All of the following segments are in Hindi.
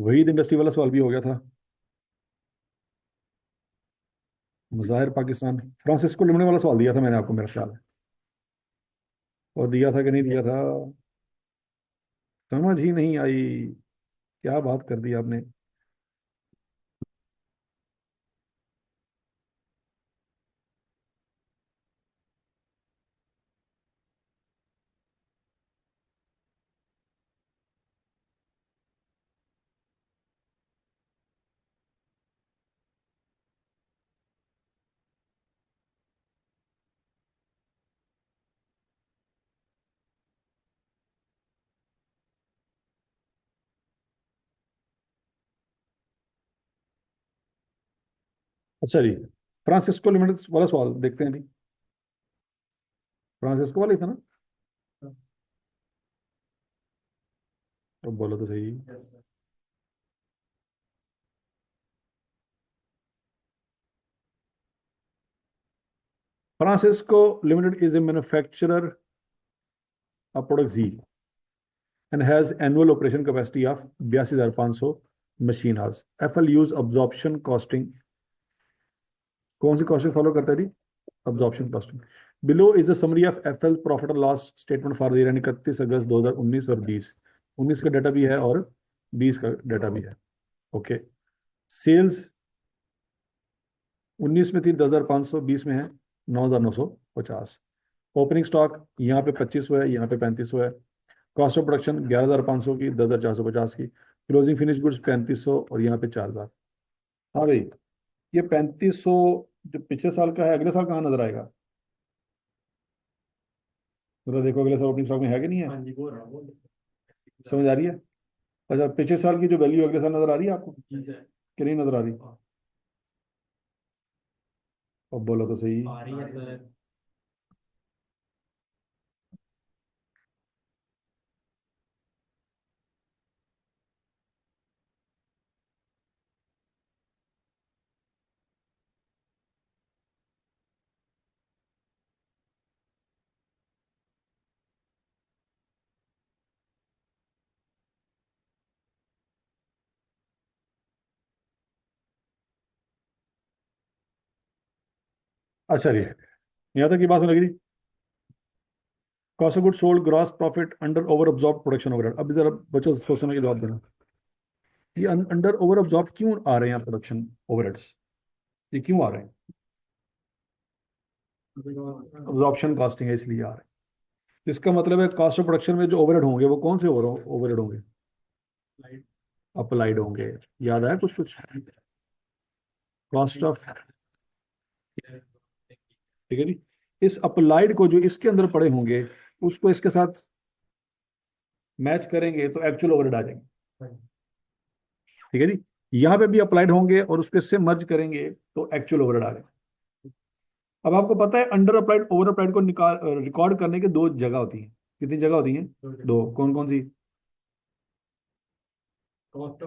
वही इंडस्ट्री वाला सवाल भी हो गया था। मुजाहिर पाकिस्तान, फ्रांसिस्को लिमने वाला सवाल दिया था मैंने आपको, मेरा ख्याल है। और दिया था कि नहीं दिया था? समझ ही नहीं आई। क्या बात कर दी आपने। अच्छा जी, फ्रांसिस्को लिमिटेड वाला सवाल देखते हैं जी। फ्रांसिस्को वाला ही था ना? तो बोलो तो सही। Francisco limited is a manufacturer of product G and has annual operation capacity of 82,500 machine hours. FL use absorption costing. कौन सी कॉस्टिंग फॉलो करता है जी? Absorption costing. Below is the summary of FL profit और loss statement for the year 31 August 2019 और 20। 19 का डाटा भी है और 20 का डाटा भी है। ओके। सेल्स 19 में थी 10,500, 20 में है 9,950। ओपनिंग स्टॉक यहाँ पे 2500 है, यहाँ पे 3500 है। कॉस्ट ऑफ प्रोडक्शन 11,500 की, 10,450 की। क्लोजिंग फिनिश गुड्स 3500 और यहाँ पे 4,000। हाँ भाई, ये 3500 जो पिछले साल का है, अगले साल कहाँ नजर आएगा? जरा देखो अगले साल ओपनिंग स्टॉक में है कि नहीं है। हाँ जी, बोल रहा हूँ। समझ आ रही है? अच्छा, पिछले साल की जो वैल्यू अगले साल नजर आ रही है आपको कि नहीं नजर आ रही? अब बोलो तो सही। आ रही है सर। अच्छा जी, यहाँ तक की बात सुन लगी। Cost of good sold, gross profit, under over absorb production overhead. अभी जरा बच्चों सोच समझ के जवाब देना। ये अंडर ओवर अब्जॉर्ब क्यों आ रहे हैं प्रोडक्शन ओवरहेड्स? ये क्यों आ रहे हैं? अब्जॉर्प्शन कॉस्टिंग है इसलिए आ रहे हैं। इसका मतलब है कॉस्ट ऑफ प्रोडक्शन में जो ओवरहेड होंगे वो कौन से ओवरहेड होंगे? अप्लाइड होंगे। याद आया कुछ कुछ? कॉस्ट ऑफ, ठीक है जी। इस अप्लाइड को जो इसके अंदर पड़े होंगे उसको इसके साथ मैच करेंगे तो एक्चुअल ओवरहेड आ जाएंगे। ठीक है जी। यहाँ पे भी अप्लाइड होंगे और उसको इससे मर्ज करेंगे तो एक्चुअल ओवरहेड आ जाएंगे। अब आपको पता है अंडर अप्लाइड ओवर अप्लाइड को निकाल रिकॉर्ड करने की दो जगह होती हैं। कितनी जगह होती हैं? दो। कौन कौन सी? कॉस्ट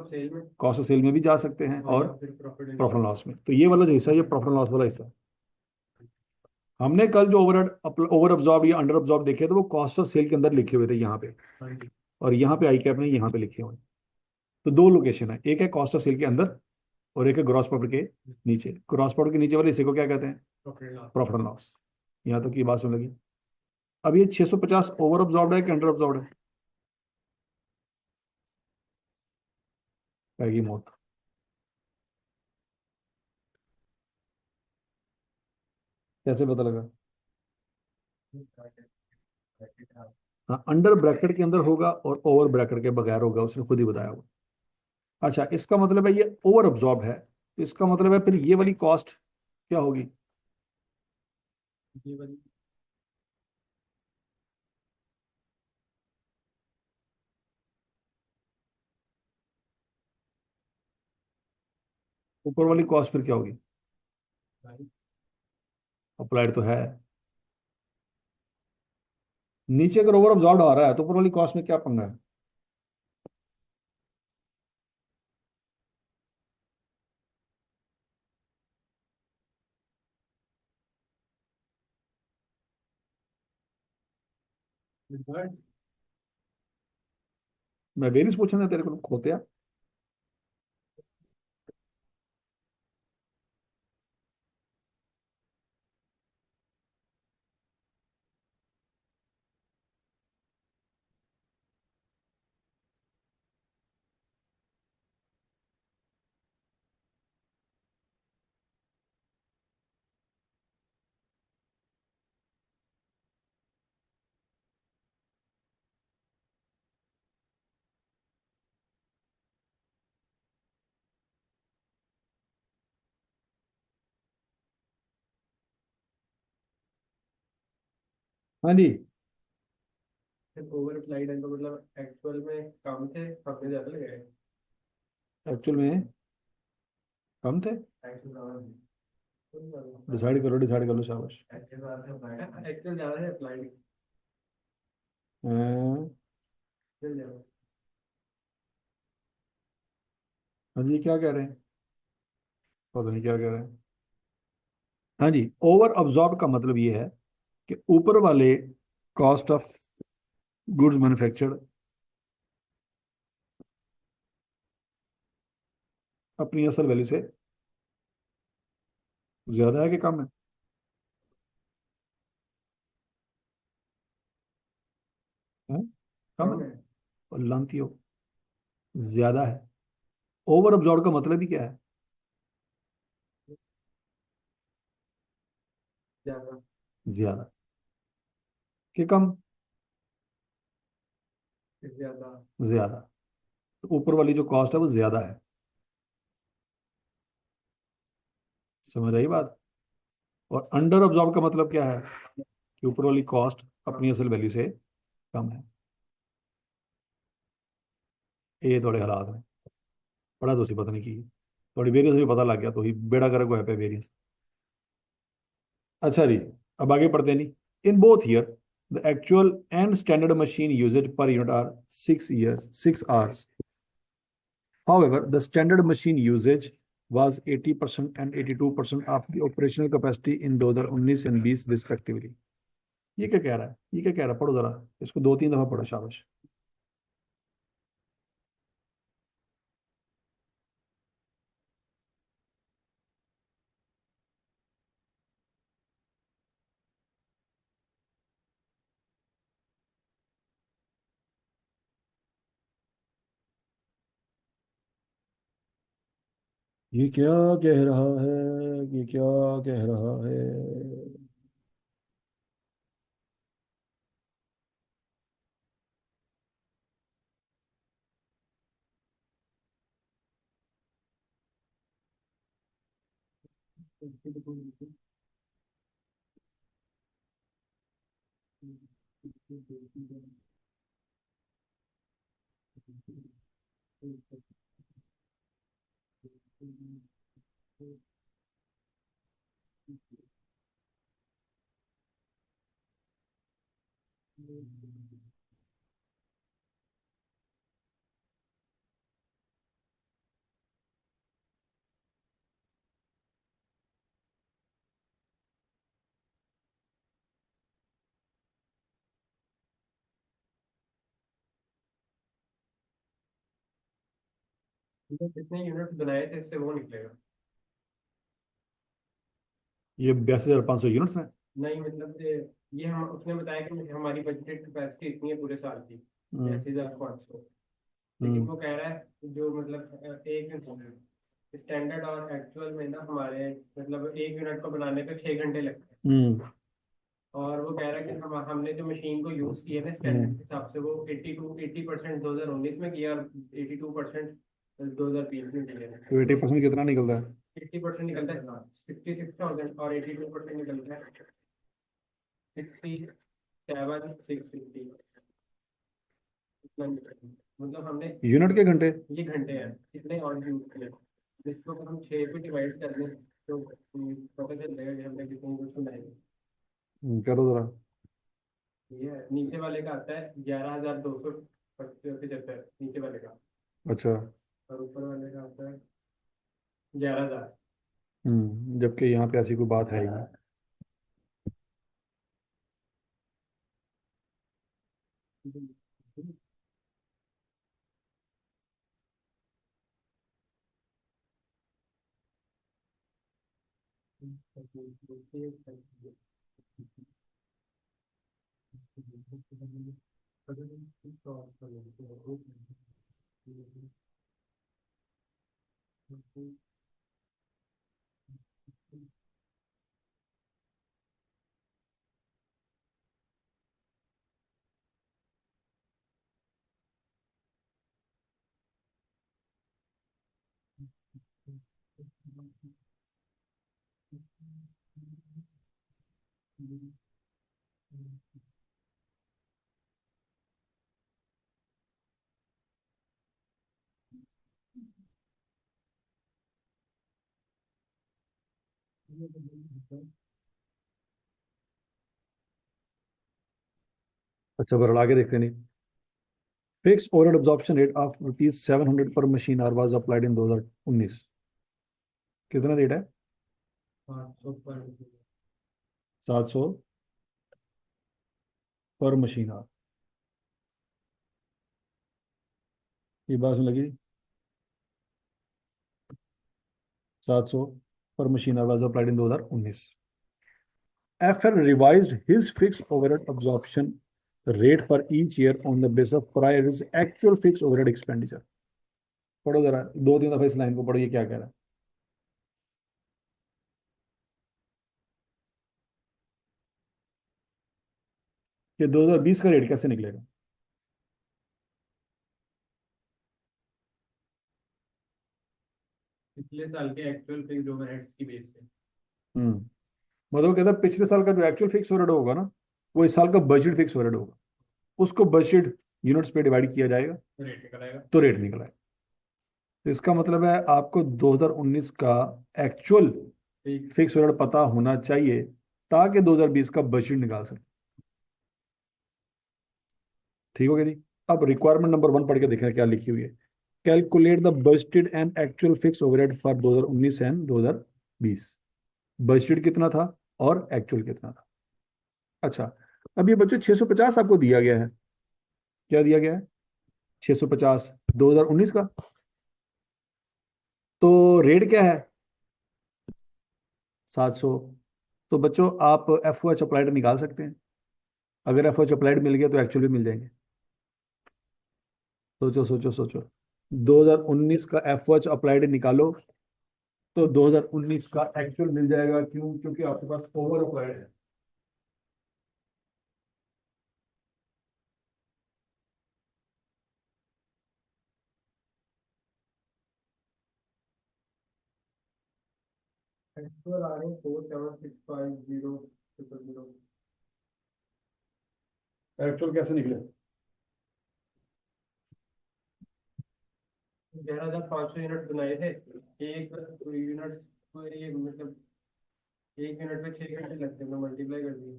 ऑफ सेल में भी जा सकते हैं और प्रॉफिट लॉस में। तो ये वाला जो हिस्सा है, ये प्रॉफिट लॉस वाला हिस्सा। हमने कल जो ओवर अब्जॉर्ब या अंडर अब्जॉर्ब देखे थे वो कॉस्ट ऑफ सेल के अंदर लिखे हुए थे यहाँ पे। और यहाँ पे आई कैप ने यहाँ पे लिखे हुए हैं। तो दो लोकेशन है, एक है कॉस्ट ऑफ सेल के अंदर और एक है ग्रॉस प्रॉफिट के नीचे। ग्रॉस प्रॉफिट के नीचे वाले हिस्से को क्या कहते हैं? Profit and loss. यहाँ तक की बात सुन लगी। अब ये 650 ओवर अब्जॉर्ब है कि अंडर अब्जॉर्ब है? पैगी मौत। कैसे पता लगा? हाँ, अंडर ब्रैकेट के अंदर होगा और ओवर ब्रैकेट के बगैर होगा, उसने खुद ही बताया होगा। अच्छा, इसका मतलब है ये ओवर अब्जॉर्ब है, तो इसका मतलब है फिर ये वाली कॉस्ट क्या होगी? ये वाली ऊपर वाली कॉस्ट फिर क्या होगी? अप्लाइड तो है। नीचे अगर ओवर अब्जॉर्ब आ रहा है तो ऊपर वाली कॉस्ट में क्या पंगा है? मैं वेरियस पूछना तेरे को खोते। हाँ जी। ओवर अप्लाइड है तो मतलब एक्चुअल में कम थे, हमने ज्यादा लगाए। एक्चुअल में कम थे। डिसाइड कर लो शाबाश। एक्चुअल ज्यादा है, अप्लाइड अं, ज्यादा। हाँ जी, क्या कह रहे हैं? पता नहीं क्या कह रहे हैं। हाँ जी, ओवर अब्जॉर्ब का मतलब ये है कि ऊपर वाले कॉस्ट ऑफ गुड्स मैन्युफैक्चर्ड अपनी असल वैल्यू से ज्यादा है कि कम है? हैं? कम है। कम है। और लानती हो, ज्यादा है। ओवर अब्जॉर्ब का मतलब ही क्या है? ज्यादा। ज्यादा कि कम? ज्यादा। ज्यादा। तो ऊपर वाली जो कॉस्ट है वो ज्यादा है। समझ आई बात? और अंडर अब्जॉर्ब का मतलब क्या है? कि ऊपर वाली कॉस्ट अपनी असल वैल्यू से कम है। ये थोड़े हालात हैं। पढ़ा तो उसी पता नहीं की, थोड़ी वेरियंस भी पता लग गया तो ही बेड़ा गर्क हुआ पे वेरियंस। अच्छा जी, अब आगे पढ़ते नहीं। In both year the actual and standard machine usages per unit are 6 years 6 hours. However, the standard machine usage was 80% and 82% of the operational capacity in 2019 and 20 respectively. ये क्या कह रहा है? ये क्या कह रहा है? पढ़ो जरा। इसको दो तीन दफा पढ़ो शाबाश। ये क्या कह रहा है? ये क्या कह रहा है? मतलब जितने यूनिट बनाए थे इससे वो निकलेगा। ये 82,500 यूनिट्स हैं। नहीं मतलब ये हम उसने बताया कि हमारी बजटेड कैपेसिटी इतनी है पूरे साल की, हम्म। 80,500। लेकिन हम्म। वो कह रहा है जो मतलब एक स्टैंडर्ड और एक्चुअल में ना हमारे मतलब एक यूनिट को बनाने पे 6 घंटे लगते हैं। हम्म। और वो कह रहा है कि हमने जो मशीन को यूज किया है ना स्टैंडर्ड हम्म। के हिसाब से वो 80% 2019 में किया और 82% 2020 में किया है। तो 80% कितना निकलता है? 80% निकलता है 66,000 और 82% निकलता है 67,650। इतना निकलता है। मतलब हमने यूनिट के घंटे? ये घंटे हैं कितने और यूज किए, जिसको हम 6 पे डिवाइड कर दें तो पता चल जाएगा कि हमने कितने यूज बनाए। करो जरा। ये है, नीचे वाले का आता है 11,275 नीचे वाले का। अच्छा। और ऊपर वाले का आता है 11,000। जबकि यहाँ पे ऐसी कोई बात है ही नहीं। अच्छा बरड़ आगे देखते नहीं। Fix overhead absorption rate of ₹700 पर machine our was applied in 2019। कितना रेट है? 700 पर मशीन आवर। ये बात सुन लगी? 700 पर machine hour was applied in 2019. FL revised his fixed overhead absorption rate for each year on the basis of prior his actual fixed overhead expenditure. पढ़ो जरा, दो तीन दफा इस लाइन को पढ़ो, ये क्या कह रहा है? कि 2020 का रेट कैसे निकलेगा? पिछले साल के एक्चुअल फिक्स्ड ओवरहेड्स की बेस पे मतलब कहता है पिछले साल का जो एक्चुअल फिक्स ओवरहेड होगा ना, वो इस साल का बजट फिक्स ओवरहेड होगा, उसको बजट यूनिट्स पे डिवाइड किया जाएगा रेट निकल आएगा। तो रेट निकला है। तो इसका मतलब है आपको 2019 का एक्चुअल ठीक। फिक्स ओवरहेड पता होना चाहिए ताकि 2020 का बजट निकाल सके। ठीक हो गया जी? अब रिक्वायरमेंट नंबर 1 पढ़ के देखें क्या लिखी हुई है। Calculate the budgeted and actual fix overhead for 2019 and 2020। Budgeted कितना था और एक्चुअल कितना था? अच्छा, अब ये बच्चों 650 आपको दिया गया है। क्या दिया गया है? 650 2019 का। तो रेट क्या है? 700। तो बच्चों आप एफ ओ एच अप्लाइड निकाल सकते हैं। अगर एफ ओ एच अप्लाइड मिल गया तो एक्चुअल भी मिल जाएंगे। सोचो सोचो सोचो, 2019 का एफ ओ एच अप्लाइड निकालो तो 2019 का एक्चुअल मिल जाएगा। क्यों? क्योंकि आपके पास ओवर अप्लाइड है। एक्चुअल आ रहे हैं 47650000। एक्चुअल कैसे निकले? 11,500 यूनिट बनाए थे। एक यूनिट को ये मतलब एक यूनिट में 6 घंटे लगते हैं, मल्टीप्लाई कर दिए।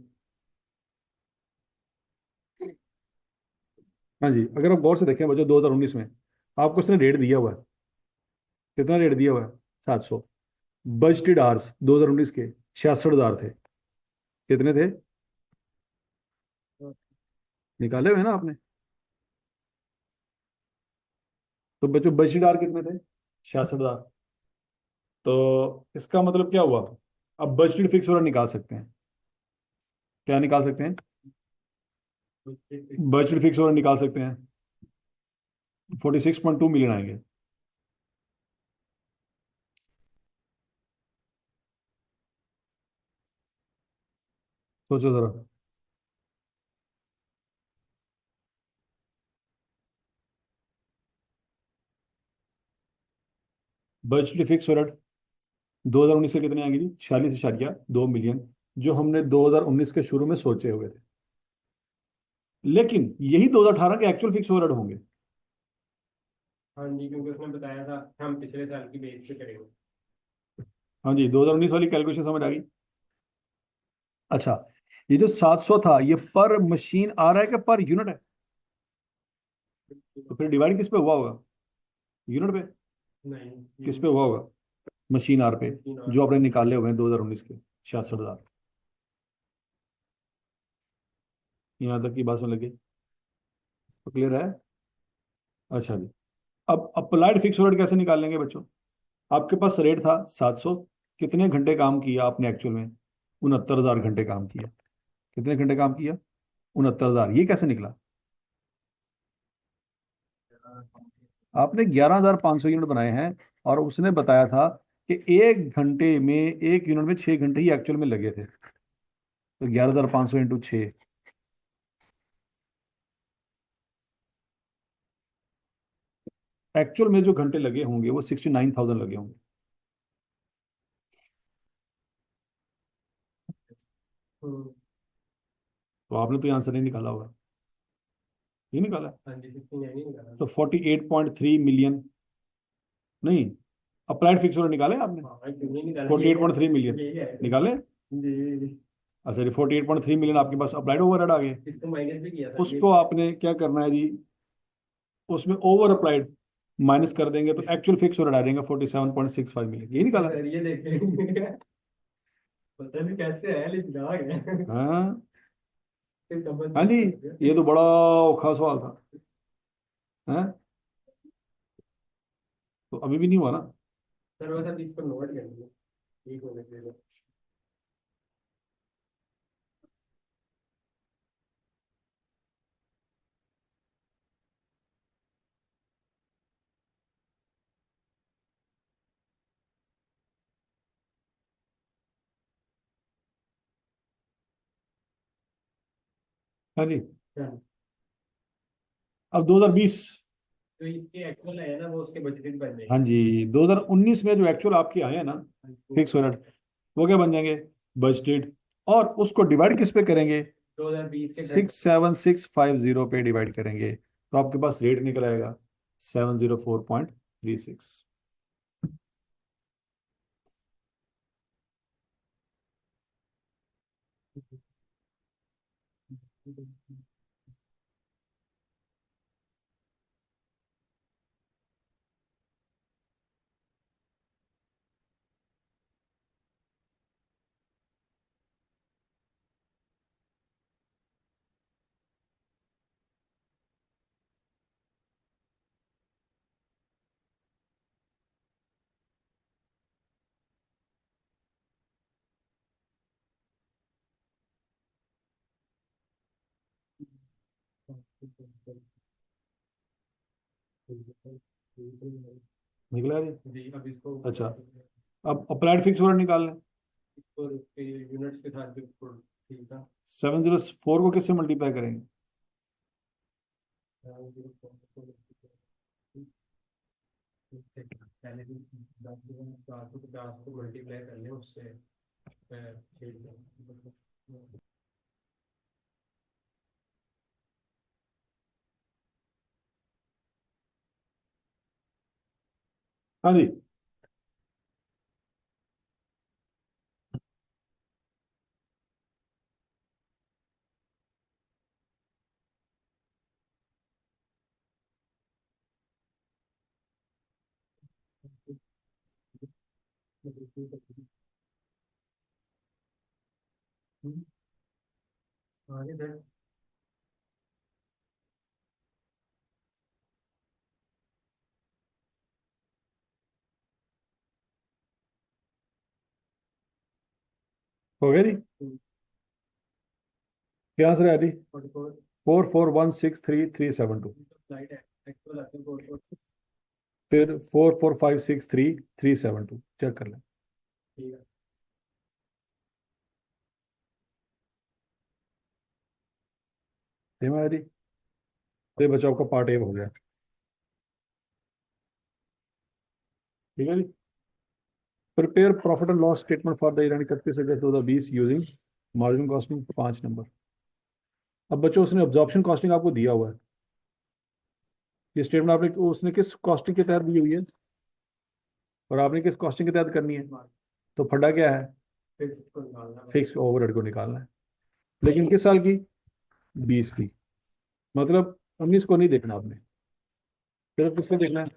हाँ जी, अगर आप गौर से देखें बच्चों 2019 में आपको उसने रेट दिया हुआ है। कितना रेट दिया हुआ है? 700। बजटेड आवर्स 2019 के 66,000 थे। कितने थे? निकाले हुए हैं ना आपने? तो बच्चों बजटेड आवर कितने थे? 66,000। तो इसका मतलब क्या हुआ? अब बजटेड फिक्स और निकाल सकते हैं। क्या निकाल सकते हैं? बजटेड फिक्स और निकाल सकते हैं। 46.2 मिलियन आएंगे। सोचो जरा। बजटेड फिक्स और 2019 के कितने आएंगे जी? 46.2 मिलियन, जो हमने 2019 के शुरू में सोचे हुए थे। लेकिन यही 2018 के एक्चुअल फिक्स ओवरहेड होंगे। हाँ जी, क्योंकि उसने बताया था हम पिछले साल की बेस पे करेंगे। हाँ जी, 2019 वाली कैलकुलेशन समझ आ गई? अच्छा, ये जो 700 था ये पर मशीन आ रहा है कि पर यूनिट है? तो फिर डिवाइड किस पे हुआ होगा? यूनिट पे? नहीं, किस पे हुआ होगा? मशीन आर पे, मशीन जो और आपने निकाले हुए हैं 2019 के 66,000। यहाँ तक की बात सुन लगी? तो क्लियर है? अच्छा जी, अब अप्लाइड फिक्स रेट कैसे निकालेंगे बच्चों? आपके पास रेट था 700। कितने घंटे काम किया आपने एक्चुअल में? 69,000 घंटे काम किया। कितने घंटे काम किया? 69,000। ये कैसे निकला? आपने 11,500 यूनिट बनाए हैं और उसने बताया था कि एक घंटे में, एक यूनिट में 6 घंटे ही एक्चुअल में लगे थे। तो 11,500 इंटू 6, एक्चुअल में जो घंटे लगे होंगे वो 69,000 लगे होंगे। हम्म। तो आपने तो आंसर नहीं निकाला होगा। ये निकाला? हाँ जी, 69 नहीं निकाला। तो 48.3 मिलियन नहीं, अप्लाइड फिक्स ओवरहेड निकाले आपने? हाँ, क्यों नहीं निकाला? 48.3 मिलियन यही है निकाले? जी। अच्छा जी, 48.3 मिलियन आपके पास अप्लाइड ओवरहेड आ गए। इसको माइनस भी किया था ये। उसको आपने क्या करना है जी, उसमें ओवर अप्लाइड माइनस कर देंगे तो एक्चुअल फिक्स ओवरहेड आ जाएगा 47.65 मिलियन। ये निकाला? सर ये देखें पता नहीं कैसे है लेकिन आ गया। हाँ फिर डबल हाँ जी, चेक कर ये तो बड़ा औखा सवाल था। हैं? तो अभी भी नहीं हुआ ना? सर बस अब इसको नोट कर लीजिए ठीक होने के लिए। हाँ जी। हाँ, अब 2020, तो इसके एक्चुअल है ना वो उसके बजटेड बन हाँ जाएंगे। जी, 2019 में जो एक्चुअल आपके आए हैं ना फिक्स ओवरहेड, वो क्या बन जाएंगे? बजटेड। और उसको डिवाइड किस पे करेंगे? 2020 के 67650 पे डिवाइड करेंगे तो आपके पास रेट निकल आएगा 704.36। निकला जी? जी अब इसको अच्छा, अब अप्लाइड फिक्स ओवरहेड निकालना है। इसको यूनिट्स के साथ बिल्कुल ठीक था। 704 को किससे मल्टीप्लाई करेंगे? पहले भी 450 को मल्टीप्लाई कर लें उससे 6 से। हाँ जी। आगे सर। हो गया जी? क्या आंसर है जी? 44 44163 372। फ्लाइट है एक्चुअल आते हैं 44। फिर 44563 372 चेक कर लें। ठीक है। सेम है जी? तो ये बच्चा आपका पार्ट ए हो गया। ठीक है जी। Prepare profit and loss statement for the year 31 August 2020 using marginal costing 5 number. अब बच्चों उसने ऑब्जॉर्प्शन कॉस्टिंग आपको दिया हुआ है। ये स्टेटमेंट आपने उसने किस कॉस्टिंग के तहत दी हुई है और आपने किस कॉस्टिंग के तहत करनी है? तो फंडा क्या है? फिर इसको निकालना है। फिक्स ओवरहेड को निकालना है। लेकिन किस साल की? 20 की। मतलब 19 को नहीं देखना आपने, सिर्फ किसको देखना है?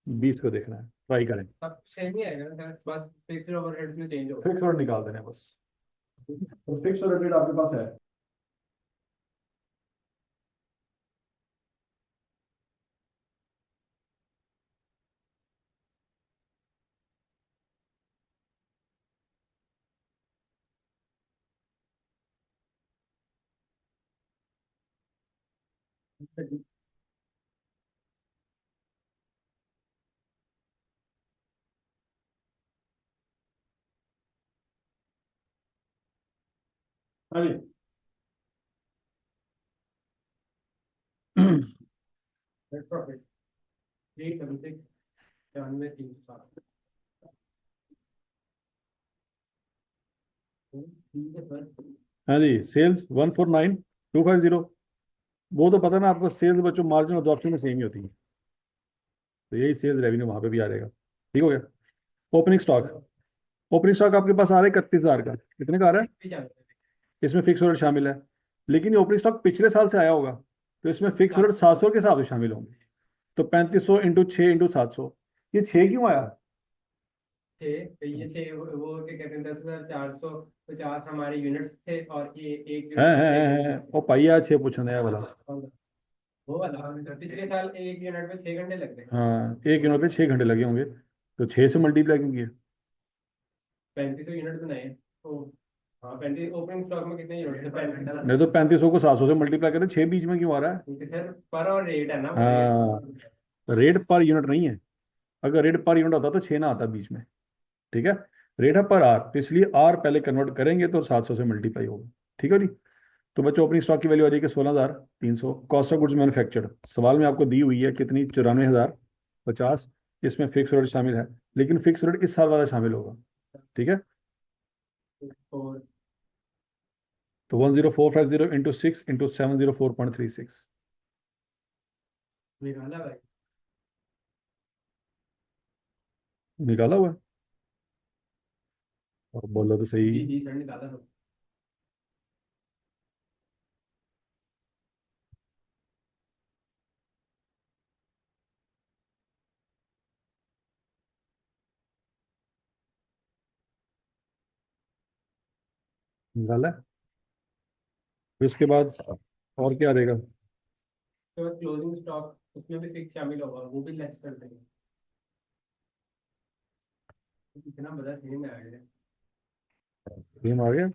20 को देखना है। ट्राई करें। सब सेम ही आएगा ना सर बस फिक्स्ड ओवरहेड में चेंज होगा। फिक्स ओवरहेड निकाल देना है बस। तो फिक्स ओवरहेड आपके पास है। हाँ जी। Net profit 376 96 307। ठीक है सर। हाँ जी, सेल्स 149250। वो तो पता ना आपको, सेल्स बच्चों मार्जिन और ऑप्शन में सेम ही होती है। तो यही सेल्स रेवेन्यू वहां पे भी आ जाएगा। ठीक हो गया। ओपनिंग स्टॉक आपके पास आ रहा है 31,000 का, कितने का आ रहा है? भी जाते हैं। इसमें फिक्स ओवर शामिल है, लेकिन ये ओपनिंग स्टॉक पिछले साल से आया होगा, तो इसमें फिक्स ओवर 700 के हिसाब से शामिल होंगे। तो 3500 इंटू 6 इंटू 700, ये 6 क्यों आया? तो ये छः वो क्या कहते हैं 10,450 हमारे यूनिट्स थे और ये एक है यूनिट पे छः है घंटे। वो पाइया 6 पूछने है वाला। वो वाला पिछले साल एक यूनिट में 6 घंटे लगते हैं। हाँ, एक यूनिट पे 6 घंटे लगे होंगे, तो 6 से मल्टीप्लाई क्यों किया? 3500 यूनिट बनाए। तो हाँ 35 ओपनिंग स्टॉक में कितने यूनिट थे 35। नहीं तो 3500 को 700 से मल्टीप्लाई करते, 6 बीच में क्यों आ रहा है? क्योंकि सर पर और रेट है ना वो रेट। हाँ, रेट पर यूनिट नहीं है। अगर रेट पर यूनिट होता तो 6 ना आता बीच में। ठीक है, रेट है पर आर, तो इसलिए आर पहले कन्वर्ट करेंगे तो 700 से मल्टीप्लाई होगा। ठीक है जी। तो बच्चों ओपनिंग स्टॉक की वैल्यू आ जाएगी 16,300। कॉस्ट ऑफ गुड्स मैन्युफैक्चर्ड सवाल में आपको दी हुई है कितनी? 94,050। इसमें फिक्स रेट शामिल है, लेकिन फिक्स रेट इस साल वाला शामिल होगा। ठीक है, और तो 10450 इंटू 6 इंटू 704.36 निकाला भाई। निकाला हुआ है। और बोलो तो सही। जी जी सर निकाला सर। निकाला है। फिर उसके बाद और क्या रहेगा? तो क्लोजिंग स्टॉक उसमें भी फिक्स शामिल होगा वो भी लेस कर देंगे। कितना बड़ा सही में आ गया। सेम आ गया।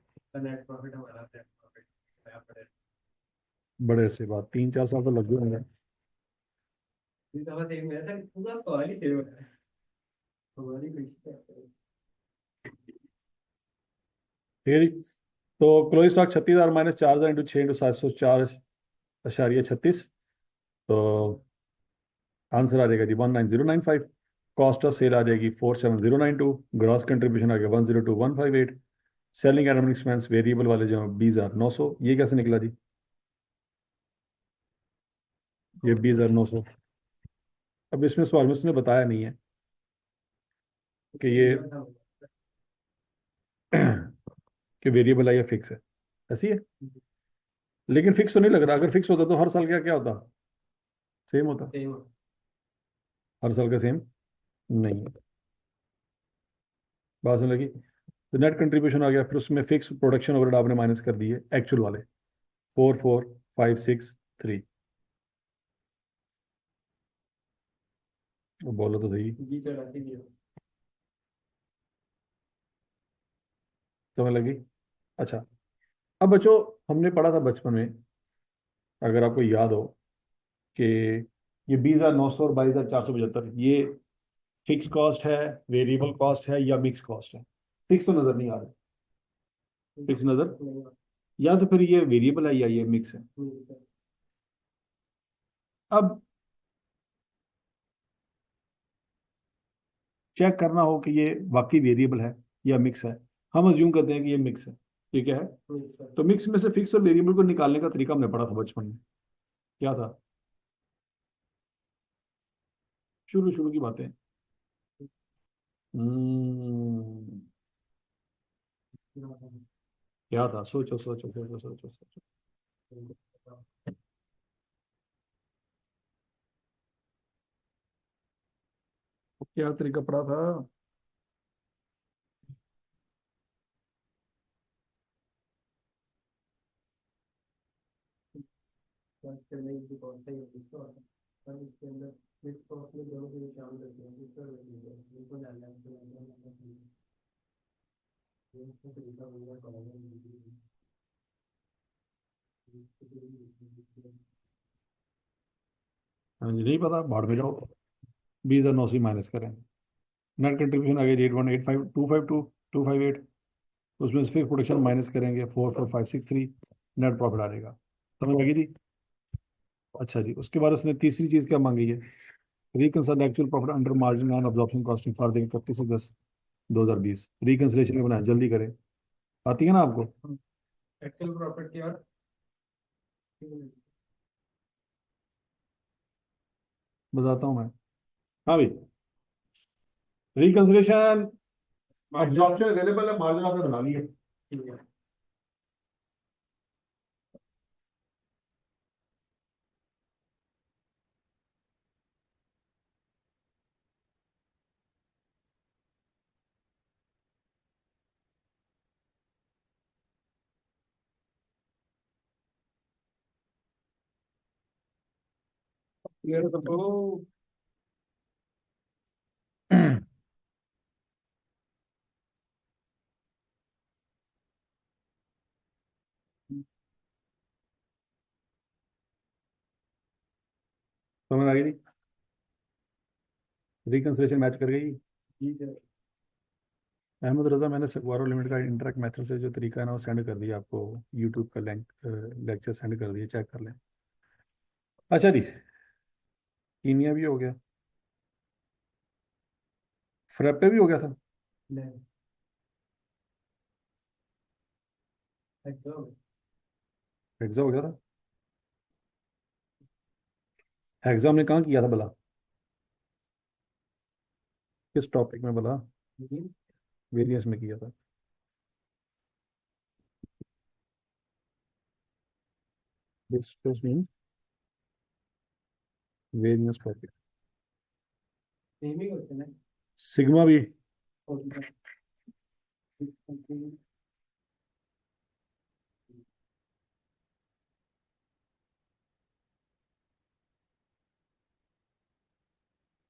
नेट प्रॉफिट हमारा नेट प्रॉफिट आया पड़े। बड़े से बात 3-4 साल तो लग गए होंगे। ये तो बस एक मेरा सर पूरा सवाल ही सेव है। हमारी फिक्स है। ठीक है जी। तो closing stock 36,000 minus 4,000 into 6 into 704.36। तो आंसर आ जाएगा जी 19095। कॉस्ट ऑफ सेल आ जाएगी 47092। ग्रॉस कंट्रीब्यूशन आ गया 102,158। Selling and admin expense variable वाले जो 20,900, ये कैसे निकला जी? ये 20,900। अब इसमें सवाल में उसने बताया नहीं है कि ये कि वेरिएबल है या फिक्स है। ऐसी है, लेकिन फिक्स तो नहीं लग रहा। अगर फिक्स होता तो हर साल क्या क्या होता? सेम होता। सेम। हर साल का सेम नहीं है। बात समझ लगी? तो नेट कंट्रीब्यूशन आ गया, फिर उसमें फिक्स प्रोडक्शन ओवरहेड आपने माइनस कर दिए एक्चुअल वाले 44,563। बोलो तो सही। जी सर ऐसे ही है। समझ लगी? अच्छा, अब बच्चों, हमने पढ़ा था बचपन में, अगर आपको याद हो, कि ये 20,900 और 22,475 ये फिक्स कॉस्ट है, वेरिएबल कॉस्ट है या मिक्स कॉस्ट है? फिक्स तो नजर नहीं आ रहा। फिक्स नजर, नहीं। या तो फिर ये वेरिएबल है या ये मिक्स है। नहीं। अब चेक करना हो कि ये वाकई वेरिएबल है या मिक्स है। हम अज्यूम करते हैं कि ये मिक्स है। ठीक है, सर तो मिक्स में से फिक्स और वेरिएबल को निकालने का तरीका हमने पढ़ा था बचपन में। क्या था? शुरू शुरू की बातें। हम्म, क्या था? सोचो सोचो सोचो सोचो सोचो। क्या तरीका पढ़ा था? करने की कौन सा ये इसको और इसके अंदर मिक्स कॉस्ट में दोनों को शामिल करते हैं इसको इनको डालना है इसको तरीका होगा हाँ जी, नहीं पता, भाड़ में जाओ। 20,900 माइनस करें। नेट कंट्रीब्यूशन आ गया 818,252,258। उसमें से फिर प्रोडक्शन माइनस करेंगे 44,563। नेट प्रॉफिट आ जाएगा। समझ लगी थी? अच्छा जी, उसके बाद उसने तीसरी चीज़ क्या मांगी है? Reconsider actual profit under margin and absorption costing for the 31/10/2020। Reconciliation बनाए, जल्दी करें। आती है ना आपको? एक्चुअल प्रॉपर्टी और बताता हूँ मैं। हाँ भाई, रिकंसिडरेशन अब्जॉर्प्शन अवेलेबल है, मार्जिन आपने बना ली है। ठीक है। क्लियर कर दो। समझ आ गई थी, रिकंसिडरेशन मैच कर गई। ठीक है। अहमद रजा, मैंने सगवारो लिमिट का इंटरेक्ट मेथड से जो तरीका है ना वो सेंड कर दिया आपको, यूट्यूब का लिंक लेक्चर सेंड कर दिया, चेक कर लें। अच्छा जी, कीनिया भी हो गया, फ्रेपे भी हो गया था। नहीं, एकदम। हेक्सा हो गया था। हेक्सा हमने कहाँ किया था भला, किस टॉपिक में भला? वेरियंस में किया था। This mean variance topic. Same ही होते हैं। सिग्मा भी।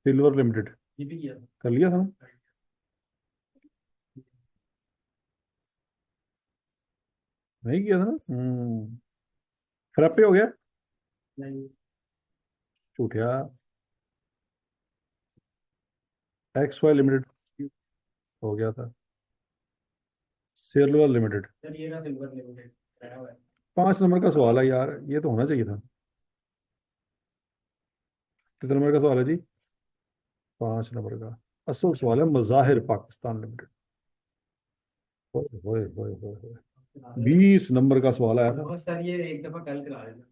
सिल्वर लिमिटेड ये भी किया था। कर लिया था ना। नहीं किया था ना। फ्रेपे हो गया। नहीं। झूठिया। एक्स वाई लिमिटेड हो गया था। Silver limited. सर ये ना सिल्वर लिमिटेड आया हुआ है। 5 नंबर का सवाल है यार, ये तो होना चाहिए था। कितने नंबर का सवाल है जी? 5 नंबर का। असल सवाल है मज़ाहिर पाकिस्तान लिमिटेड। होए होए होए होए होए। 20 नंबर का सवाल आया था। बस सर ये एक दफा कल करा लेना।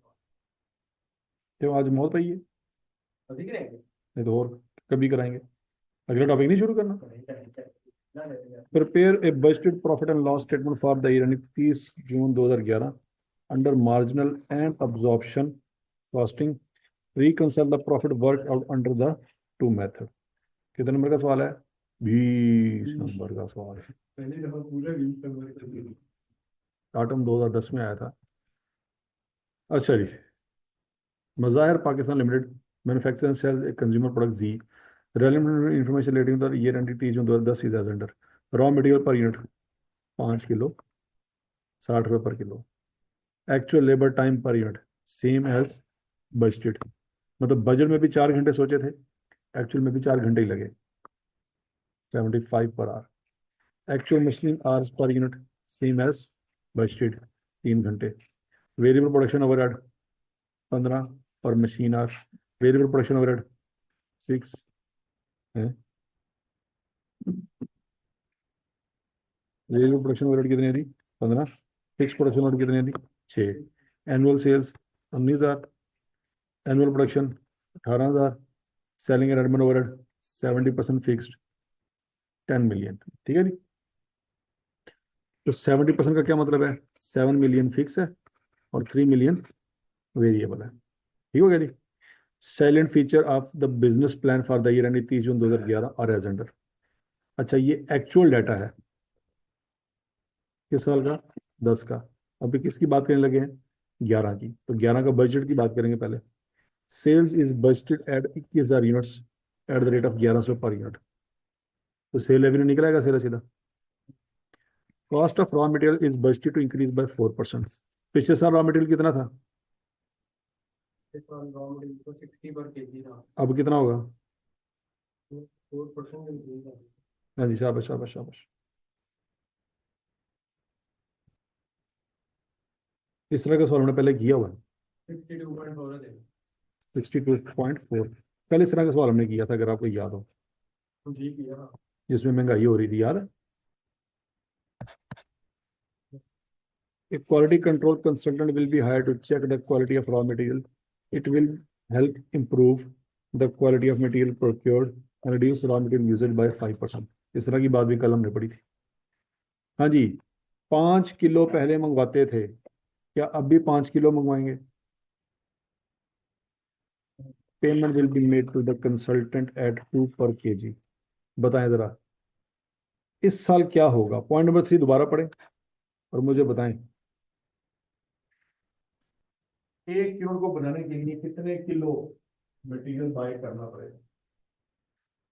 क्यों आज मौत पई है? अभी करेंगे। नहीं तो और कभी कराएंगे। अगला टॉपिक नहीं शुरू करना? करेंगे। ना रहेगा। Prepare a budgeted profit and loss statement for the year ending 30 June 2011 under marginal and absorption costing. Reconcile the profit work out under the two method. कितने नंबर का सवाल है? 20 नंबर का सवाल है। पहले दफा पूरा 20 नंबर। आटम 2010 में आया था। अच्छा जी, Mazahir Pakistan limited manufacture sells a consumer product जी। Relevant information relating the year ending 30 June 2010 is as under. Raw material per unit 5 kilo, 60 रुपये per kilo. Actual labour time per unit same as budgeted. मतलब बजट में भी 4 घंटे सोचे थे, एक्चुअल में भी 4 घंटे ही लगे, 75 per hour. Actual machine hours per unit same as budgeted, 3 घंटे। Variable production overhead 15 per machine hour. Variable production overhead 6 है। वेरिएबल प्रोडक्शन ओवरहेड कितनी है दी? 15। फिक्स प्रोडक्शन ओवरहेड कितनी है दी? 6। Annual sales 19,000। Annual production 18,000। Selling and admin overhead 70% fixed, 10 million. ठीक है जी। तो 70% का क्या मतलब है? 7 मिलियन फिक्स है और 3 मिलियन वेरिएबल है। ठीक हो गया जी। Silent feature of the business plan for the year end 30 June 2011 और एज अंडर। अच्छा, ये एक्चुअल डाटा है किस साल का? 10 का। अभी किसकी बात करने लगे हैं? 11 की। तो 11 का बजट की बात करेंगे पहले। Sales is budgeted at 21,000 units at the rate of 1100 per unit. तो सेल रेवेन्यू निकलेगा सीधा सीधा। Cost of raw material is budgeted to increase by 4%। पिछले साल रॉ मटेरियल कितना था? इस साल रॉ मटेरियल को 60 पर केजी था। अब कितना होगा? 4% इंक्रीज है। हाँ जी, शाबाश शाबाश शाबाश। इस तरह का सवाल हमने पहले किया हुआ है। 62.4 है। 62.4। पहले इस तरह का सवाल हमने किया था, अगर आपको याद हो, जी किया। जिसमें महंगाई हो रही थी, याद है? A quality control consultant will be hired to check the quality of raw material. It will help improve the quality of material procured reduce raw material usages by 5%। इस तरह की बात भी कल हमने पढ़ी थी। हाँ जी, 5 किलो पहले मंगवाते थे, क्या अब भी 5 किलो मंगवाएंगे? Payment will be made to the consultant at 2 per kg। बताएं जरा, इस साल क्या होगा? पॉइंट नंबर 3 दोबारा पढ़ें और मुझे बताएं, 1 यूनिट को बनाने के लिए कितने किलो मटेरियल बाय करना पड़ेगा?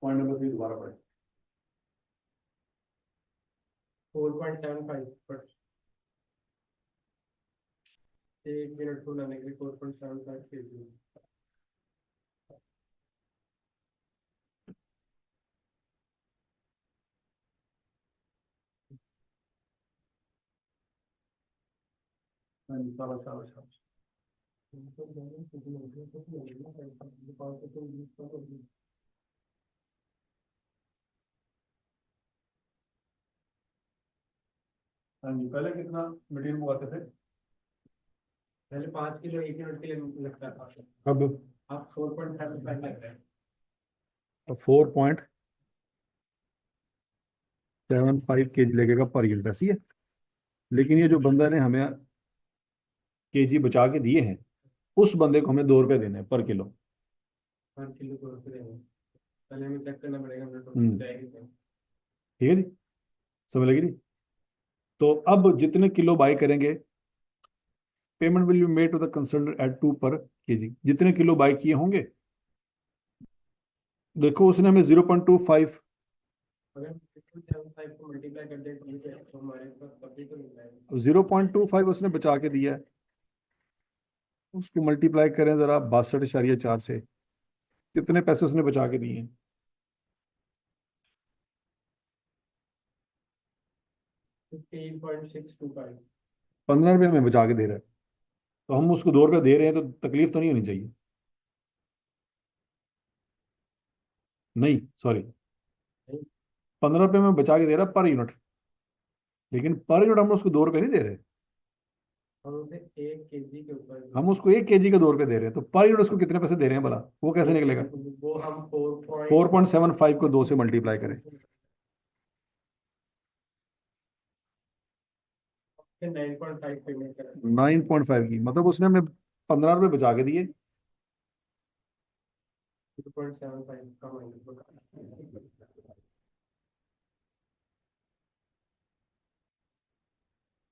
पॉइंट नंबर 3 दोबारा पढ़ें। 4.75 एक यूनिट को बनाने के लिए 4.75 kg। हाँ जी, शाबाश शाबाश शाबाश। हाँ जी, पहले कितना मटेरियल मंगवाते थे? पहले 5 किलो एक यूनिट के लिए लगता था, अब अब 4.75 लग रहा है। 4.75 kg लगेगा पर यूनिट, ऐसी है। लेकिन ये जो बंदा ने हमें केजी बचा के दिए हैं, उस बंदे को हमें 2 रुपए देने हैं पर किलो। हर किलो को रुपये देंगे, पहले हमें चेक करना पड़ेगा हमें तो हम्म, जाएगी तो। ठीक है जी, समझ लगी जी। तो अब जितने किलो बाई करेंगे, payment will be made to the consultant at 2 per kg। जितने किलो बाई किए होंगे, देखो उसने हमें 0.25, अगर 6.75 को मल्टीप्लाई कर दें तो हमारे पास तभी तो मिल जाएगा। 0.25 उसने बचा के दिया है, उसको मल्टीप्लाई करें जरा 62.4 से, कितने पैसे उसने बचा के दिए हैं? 15.625। 15 रुपये हमें बचा के दे रहा है, तो हम उसको 2 रुपये दे रहे हैं, तो तकलीफ तो नहीं होनी चाहिए। नहीं, सॉरी, 15 रुपये में बचा के दे रहा है पर यूनिट, लेकिन पर यूनिट हम उसको 2 रुपये नहीं दे रहे। हम उसे 1 kg के ऊपर हम उसको 1 kg का 2 रुपये दे रहे हैं, तो पर यूनिट उसको कितने पैसे दे रहे हैं भला? वो कैसे निकलेगा? वो हम 4.75 को 2 से मल्टीप्लाई करें। 9.5 पेमेंट करें। 9.5 की मतलब उसने हमें 15 रुपये बचा के दिए। 2.75 का माइनस।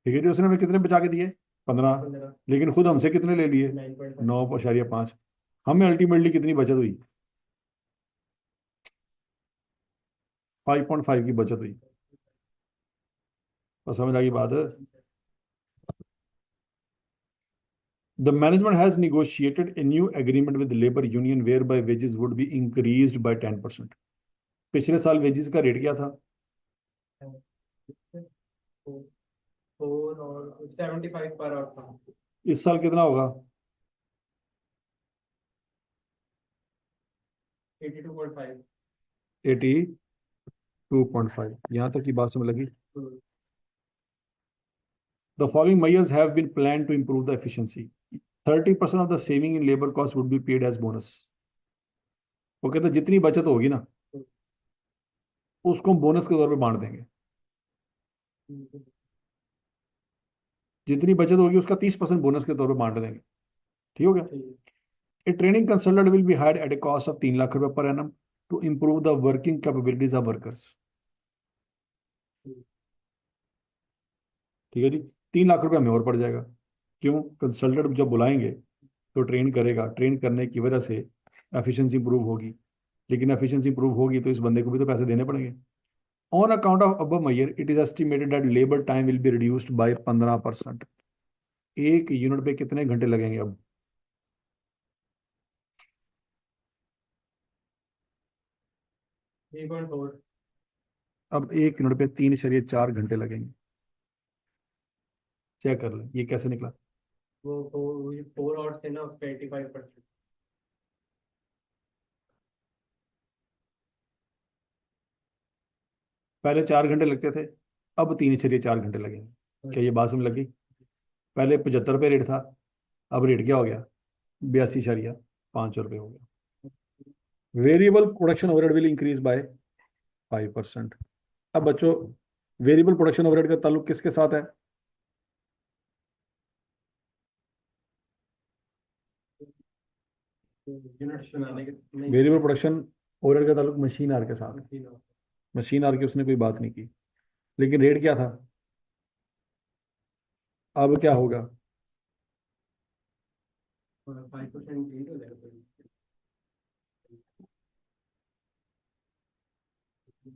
ठीक है जी, उसने हमें कितने बचा के दिए? 15। 15। लेकिन खुद हमसे कितने ले लिए? 9.5। 9.5। हमें अल्टीमेटली कितनी बचत हुई? 5.5 की बचत हुई। और समझ आ गई बात है? The management has negotiated a new agreement with the labor union whereby wages would be increased by 10%। पिछले साल वेजेस का रेट क्या था? 4 और 75 पर आवर था। इस साल कितना होगा? 82.5। 82.5। यहाँ तक की बात समझ लगी? The following measures have been planned to improve the efficiency. 30% of the saving in labor cost would be paid as bonus। वो कहते हैं जितनी बचत होगी ना, उसको हम बोनस के तौर पे बांट देंगे। जितनी बचत होगी उसका 30% बोनस के तौर पे बांट देंगे। ठीक हो गया? A training consultant will be hired at a cost of 3 lakh रुपए per annum to improve the working capabilities of workers. ठीक है जी, 3 लाख रुपए हमें और पड़ जाएगा। क्यों? कंसल्टेंट जब बुलाएंगे तो ट्रेन करेगा, ट्रेन करने की वजह से एफिशिएंसी इंप्रूव होगी, लेकिन एफिशिएंसी इंप्रूव होगी तो इस बंदे को भी तो पैसे देने पड़ेंगे। On account of above measure it is estimated that labour time will be reduced by 15%। 1 unit पे कितने घंटे लगेंगे अब? 3.4। अब 1 यूनिट पे 3.4 घंटे लगेंगे। चेक कर लें ये कैसे निकला। वो 4 आवर्स थे ना, उसका 85%। पहले 4 घंटे लगते थे, अब 3.4 घंटे लगेंगे। क्या ये बात समझ लगी? पहले 75 रुपये रेट था, अब रेट क्या हो गया? 82.5 रुपये हो गया। Variable production overhead will increase by 5%। अब बच्चों, वेरिएबल प्रोडक्शन ओवरहेड का ताल्लुक किसके साथ है? यूनिट्स बनाने के नहीं। वेरिएबल प्रोडक्शन ओवरहेड का ताल्लुक मशीन आर के साथ। मशीन और मशीन आर की उसने कोई बात नहीं की, लेकिन रेट क्या था? अब क्या होगा? 5% इंक्रीज हो जाएगा फिर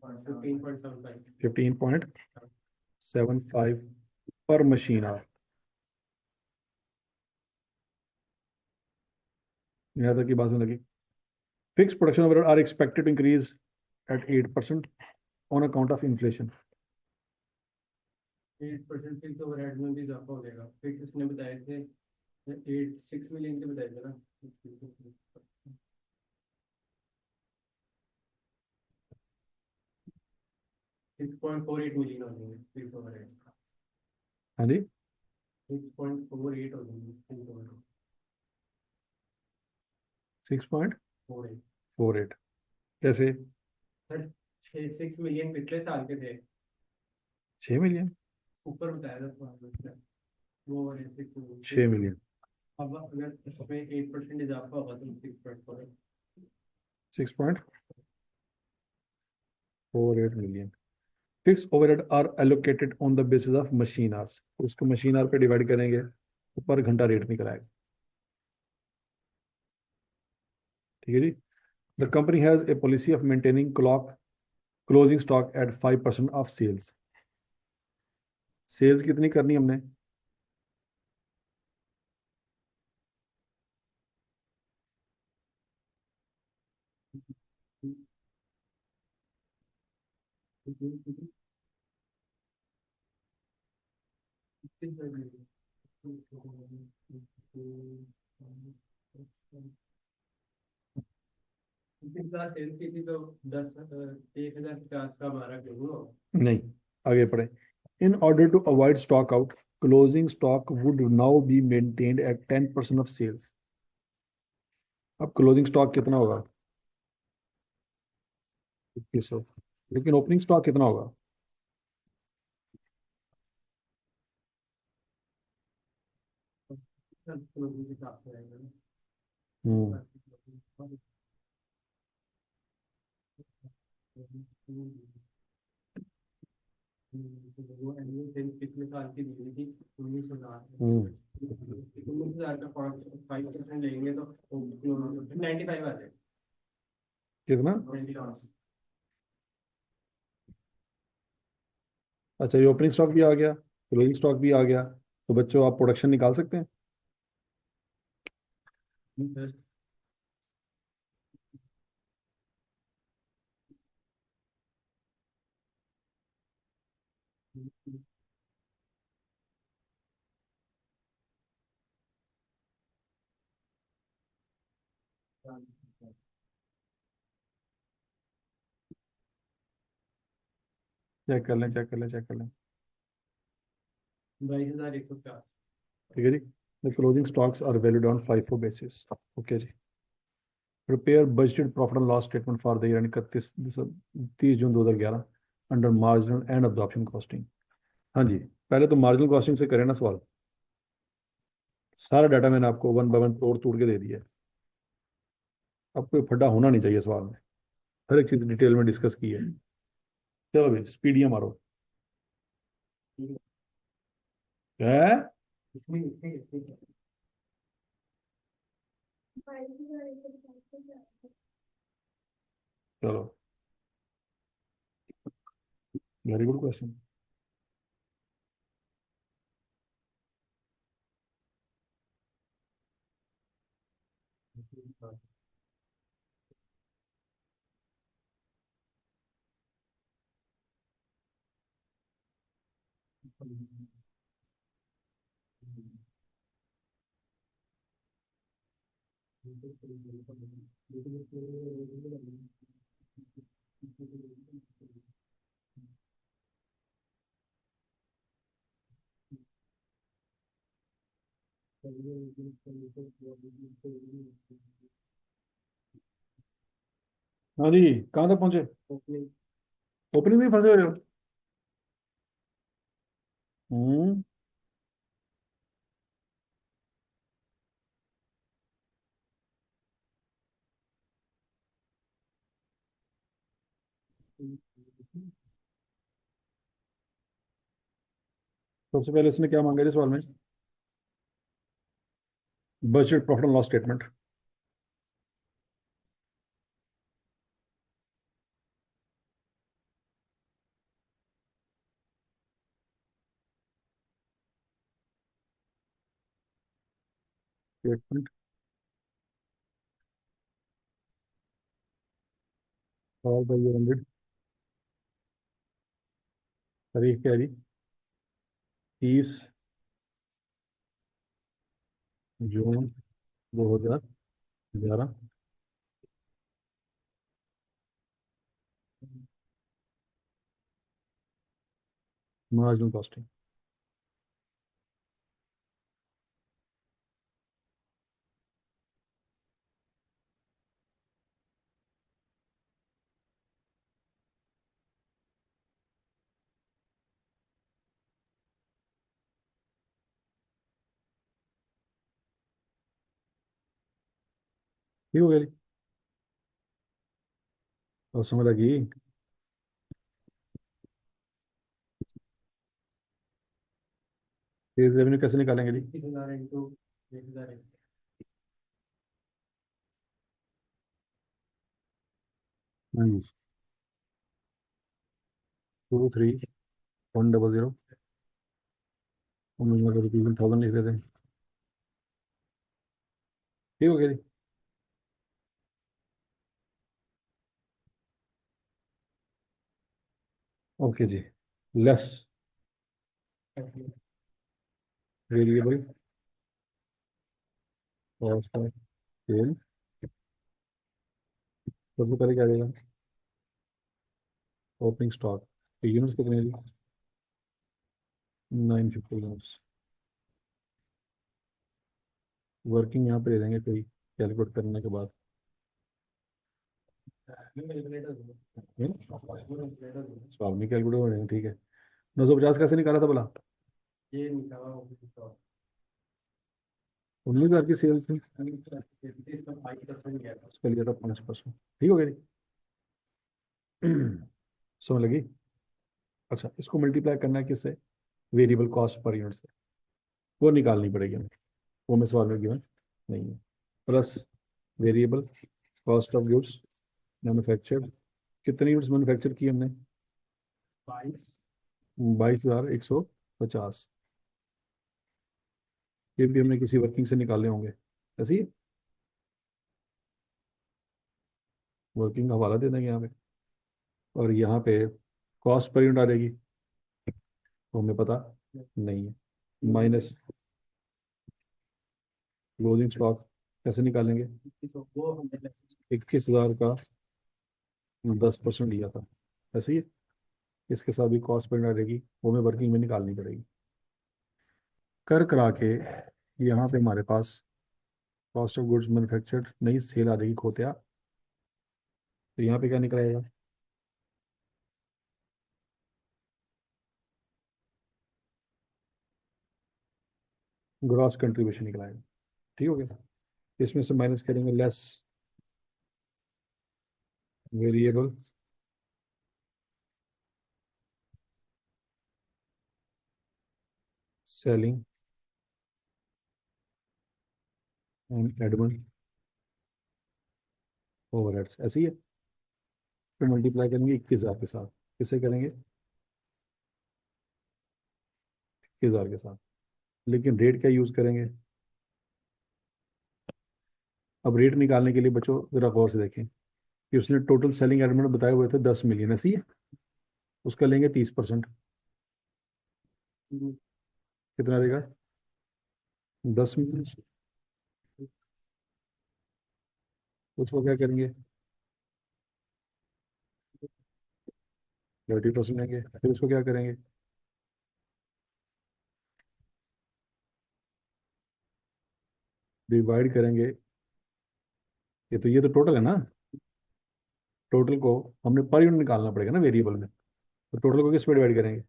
15.75। 15.75 पर मशीन आर। यहाँ तक की बात में लगी। Fix production overhead are expected to increase at 8% on account of inflation. 8% fix overhead में भी इजाफा हो जाएगा। फिक्स उसने बताए थे 6 मिलियन के बताए थे ना। 6.48 मिलियन हो जाएंगे फिक्स ओवरहेड। हाँ जी, 6.48 हो जाएंगे फिक्स ओवरहेड। 6.48। 48 कैसे? सर, 6 मिलियन पिछले साल के थे। 6 मिलियन? ऊपर बताया था तुम्हारे वो वाले 6 मिलियन। 6 मिलियन। अब अगर उसमें 8% इजाफा होगा तो 6.4। 6.48 million. Fix overhead are allocated on the basis of machine hours. उसको मशीन आवर पे डिवाइड करेंगे तो पर घंटा रेट निकल आएगा। ठीक है जी। The company has a policy of maintaining clock closing stock at 5% of sales. Sales कितनी करनी हमने? पिछला सेल की थी तो 10, 1,050 का हमारा क्यों हुआ। नहीं, आगे पढ़े। In order to avoid stock out, closing stock would now be maintained at 10% of sales. अब क्लोजिंग स्टॉक कितना होगा? 2100। लेकिन ओपनिंग स्टॉक कितना होगा? क्लोजिंग के हिसाब से रहेगा ना। हम्म। वो एनुअल सेल पिछले साल की दी थी 19,000। हम्म। 19,000 का 5% लेंगे तो 95 आ जाएगा। कितना? 90 अच्छा, ये ओपनिंग स्टॉक भी आ गया, क्लोजिंग स्टॉक भी आ गया, तो बच्चों आप प्रोडक्शन निकाल सकते हैं। चेक कर लें, चेक कर लें, चेक कर लें। 22,150। ठीक है जी। The closing stocks are valued on FIFO basis. Okay जी। Prepare budgeted profit and loss statement for the year 30 June 2011 under marginal and absorption costing. हाँ जी, पहले तो मार्जिनल कॉस्टिंग से करें ना सवाल। सारा डाटा मैंने आपको वन बाय वन तोड़ तोड़ के दे दिया है। अब कोई फड्डा होना नहीं चाहिए सवाल में। हर एक चीज डिटेल में डिस्कस की है। चलो भाई, स्पीडिया मारो। है? चलो, वेरी गुड क्वेश्चन। हाँ जी, कहाँ तक पहुंचे? ओपनिंग। ओपनिंग में फंसे हुए हो? हम्म। सबसे पहले इसने क्या मांगा इस सवाल में? Budget profit and loss statement. Statement और बाई ईयर एंडेड। तारीख क्या है जी? 30 जून 2011। Marginal costing. ठीक हो गया जी? और समझ लगी? फिर रेवेन्यू कैसे निकालेंगे जी? 21,000 इंटू 1,000। हाँ जी। 23,100 1000 लिख देते हैं। ठीक हो गया जी? ओके जी। Less variable cost of sale. सबसे पहले क्या देगा? Opening stock. यूनिट्स कितने हैं जी? 950 यूनिट्स। वर्किंग यहाँ पे दे देंगे कोई कैलकुलेट करने के बाद। स्वामी नहीं कैलकुलेट हो जाएंगे, ठीक है। 950 कैसे निकाला था बोला? ये निकाला होगा। 19,000 की सेल्स थी। इसका 5% गया था। उसका लिया था 5%। ठीक हो गया जी? समझ लगी? अच्छा, इसको मल्टीप्लाई करना है किससे? वेरिएबल कॉस्ट पर यूनिट से। वो निकालनी पड़ेगी हमें। वो मैं सवाल में गिवन नहीं है। Plus variable cost of goods manufactured. कितनी यूनिट्स मैन्युफैक्चर की हमने? 22। 22,150। ये भी हमने किसी वर्किंग से निकाले होंगे। ऐसे ही वर्किंग का हवाला दे देंगे यहाँ पे। और यहाँ पे कॉस्ट पर यूनिट आ जाएगी, वो हमें पता नहीं है। माइनस क्लोजिंग स्टॉक कैसे निकालेंगे? तो वो हमने 21,000 का 10% लिया था। ऐसे ही है। इसके साथ भी कॉस्ट पर यूनिट आ जाएगी, वो हमें वर्किंग में निकालनी पड़ेगी। कर करा के यहाँ पे हमारे पास कॉस्ट ऑफ गुड्स मैन्युफैक्चर्ड नहीं, सेल आ जाएगी खोतिया। तो यहाँ पे क्या निकलेगा? ग्रॉस कंट्रीब्यूशन निकलाएगा। ठीक हो गया? इसमें से माइनस करेंगे less variable selling and admin overheads. ऐसे ही है। फिर मल्टीप्लाई करेंगे 21,000 के साथ। किससे करेंगे? 21,000 के साथ। लेकिन रेट क्या यूज करेंगे? अब रेट निकालने के लिए बच्चों जरा गौर से देखें कि उसने टोटल सेलिंग एडमिन बताए हुए थे 10 मिलियन। ऐसी है। उसका लेंगे 30%। कितना देगा? 10 मिलियन। उसको क्या करेंगे? 30% लेंगे। फिर उसको क्या करेंगे? डिवाइड करेंगे। ये तो टोटल है ना। टोटल को हमने पर यूनिट निकालना पड़ेगा ना वेरिएबल में, तो टोटल को किस पे डिवाइड करेंगे?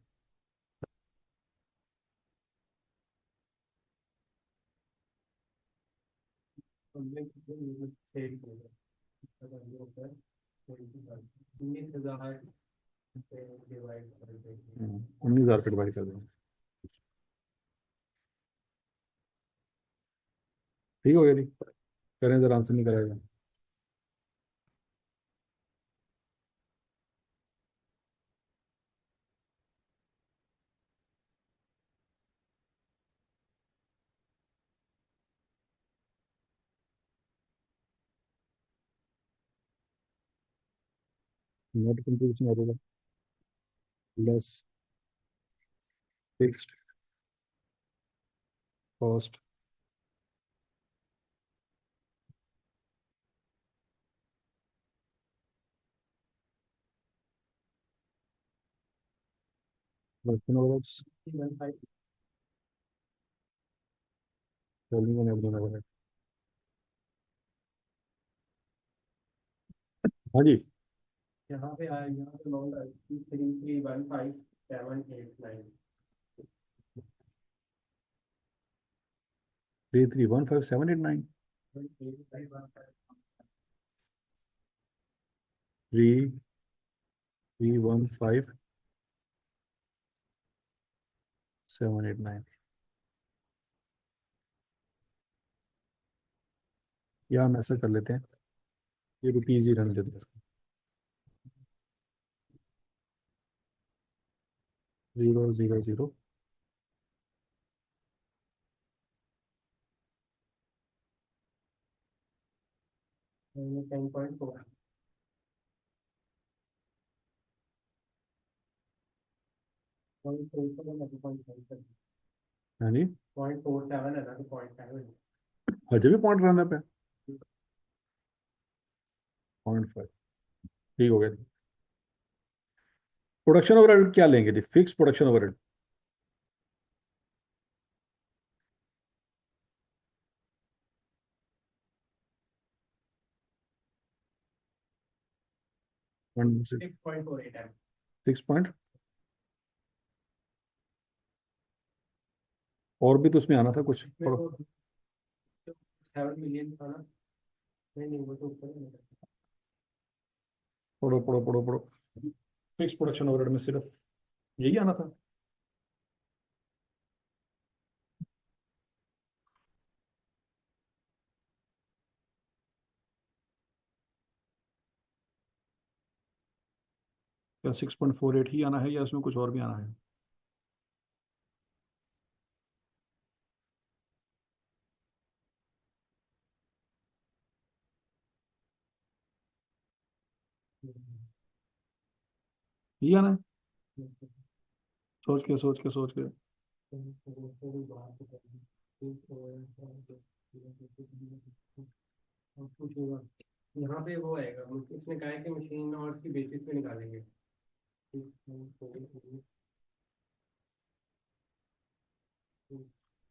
हमने कितने यूनिट सेव किए? 19,000 से डिवाइड कर देंगे। 19,000 पे डिवाइड कर देंगे। ठीक हो गया जी? करें जरा, आंसर नहीं कराएगा। नेट कंट्रीब्यूशन होगा less fixed cost working overheads 15 selling and admin overhead. हाँ जी। यहाँ पे आया, यहाँ पे अमाउंट आई थी 3315,789। 3315,789। 3315,789। या हम ऐसा कर लेते हैं, ये रुपीज ही रहने देते हैं, 000। 10.4 0.47 हाँ जी। 0.47 है ना, तो 0.7। अजय भी पॉइंट रहने पे 0.5। ठीक हो गया। प्रोडक्शन ओवरहेड क्या लेंगे जी? Fix production overhead. फिक्स 6.48 है। पॉइंट। और भी तो उसमें आना था कुछ। इसमें तो 7 मिलियन था ना? नहीं नहीं, वो तो ऊपर है। पढ़ो पढ़ो पढ़ो पढ़ो। फिक्स प्रोडक्शन ओवरहेड में सिर्फ यही आना था। क्या 6.48 ही आना है या इसमें कुछ और भी आना है? यही आना है? सोच के सोच के सोच के। यहाँ पे वो आएगा, इसने कहा है कि मशीन और उसकी बेसिस पे निकालेंगे।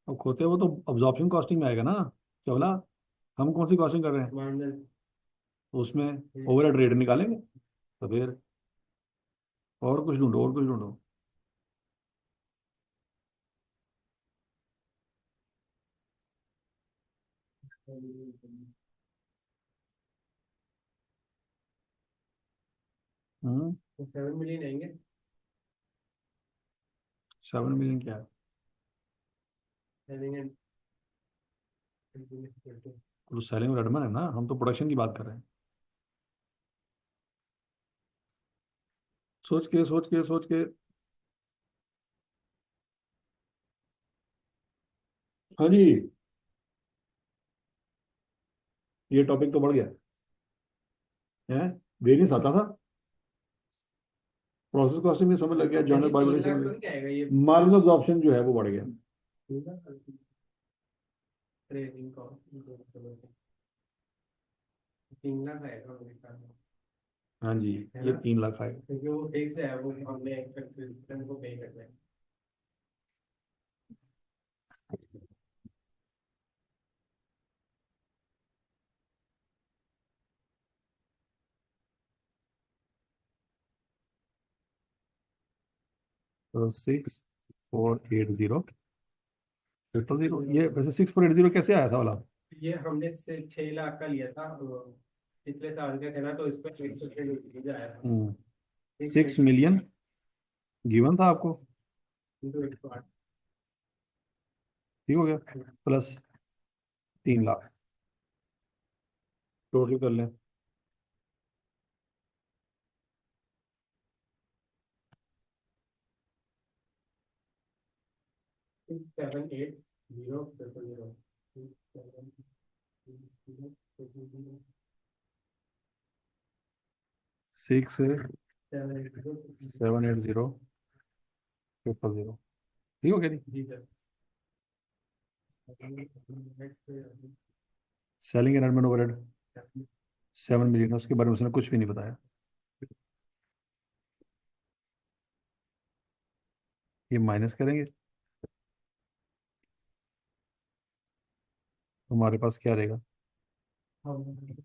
अब खोते वो तो अब्जॉर्प्शन कॉस्टिंग में आएगा ना, क्या बोला? हम कौन सी कॉस्टिंग कर रहे हैं? मार्जिनल। तो उसमें ओवरहेड रेट निकालेंगे, तो फिर और कुछ ढूंढो, और कुछ ढूंढो। हम्म। तो 7 मिलियन आएंगे। 7 मिलियन क्या है? सेलिंग एंड तो सेलिंग और एडमिन है ना, हम तो प्रोडक्शन की बात कर रहे हैं। सोच के सोच के सोच के। हाँ जी। ये टॉपिक तो बढ़ गया है। वेरियंस आता था, प्रोसेस कॉस्टिंग में समझ लग गया, जॉनर ये बायोलॉजी 3 लाख समझ तो गया। नहीं आएगा ये? मार्जिन ऑफ ऑप्शन जो है वो बढ़ गया। ट्रेडिंग कॉस्ट 3 लाख आएगा मेरे ख्याल में, हाँ जी। है ये ना? 3 लाख आएगा। क्योंकि वो फिक्स है, वो हमने एक्सपेक्टेशन को पे करना है। तो 6480 ये वैसे 6480 कैसे आया था वाला? ये हमने से 6 लाख का लिया था पिछले साल का, थे ना, तो इस पर 1% आया था। 6 million गिवन था आपको, into 108। ठीक हो गया, प्लस 3 लाख टोटल कर लें। 6780000 6780000 678000 ठीक हो गया जी। जी sir. Selling and admin overhead 7 million, उसके बारे में उसने कुछ भी नहीं बताया। ये माइनस करेंगे, हमारे पास क्या रहेगा? प्रॉफिट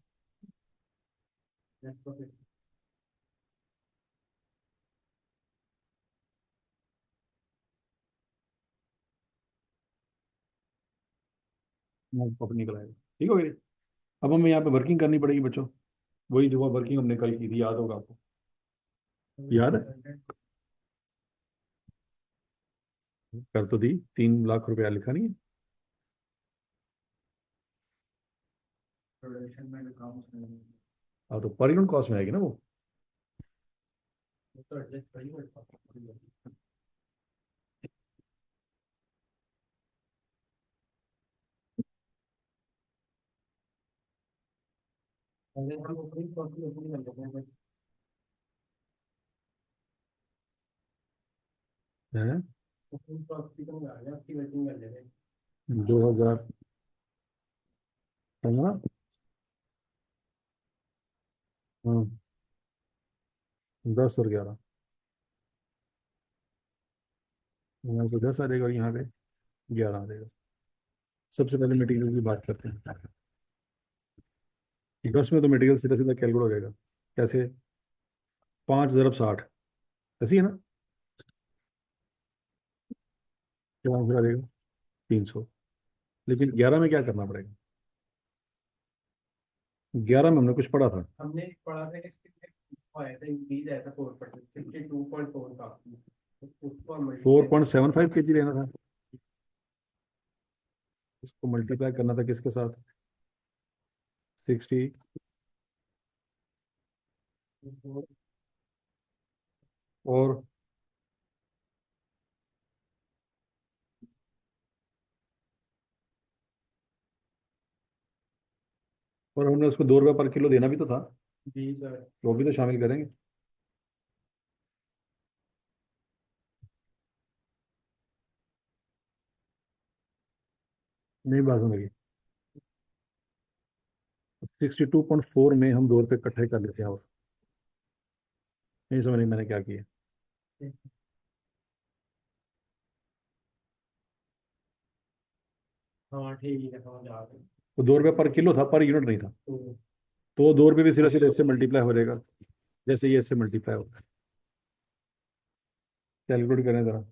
निकल आएगा, ठीक हो गया जी। अब हमें यहाँ पे वर्किंग करनी पड़ेगी बच्चों, वही जो वर्किंग हमने कल की थी, याद होगा आपको, याद है? कर तो दी, 3 लाख रुपया लिखा नहीं है? प्रोडक्शन में काम हाँ, तो पर यूनिट कॉस्ट में आएगी ना वो। तो एडजस्ट करिए मेरे पास। 2000 है ना? हाँ, 10 और 11, यहाँ पे 10 आ जाएगा और यहाँ पे 11 आ जाएगा। सबसे पहले मटेरियल की बात करते हैं। 10 में तो मटेरियल सीधा सीधा कैलकुलेट हो जाएगा। कैसे? 5 × 60 ऐसी है ना, क्या आंसर आ जाएगा? 300। लेकिन 11 में क्या करना पड़ेगा? 11 में हमने कुछ पढ़ा था, हमने पढ़ा था कि आया था, इंक्रीज आया था 4%, 52.4 का। उसको हम multiply 4.75 kg लेना था, उसको मल्टीप्लाई करना था किसके साथ? 60 और हमने उसको 2 रुपये पर किलो देना भी तो था, जी सर। वो भी तो शामिल करेंगे। नहीं बात समझ, 62.4 में हम 2 रुपये इकट्ठे कर लेते हैं, और नहीं समझ नहीं मैंने क्या किया। हाँ ठीक है, समझ आ गया। तो 2 रुपये पर किलो था, पर यूनिट नहीं था। तो तो 2 रुपये भी सीधा सीधा इससे मल्टीप्लाई हो जाएगा, जैसे ये इससे मल्टीप्लाई होगा। कैलकुलेट करें जरा।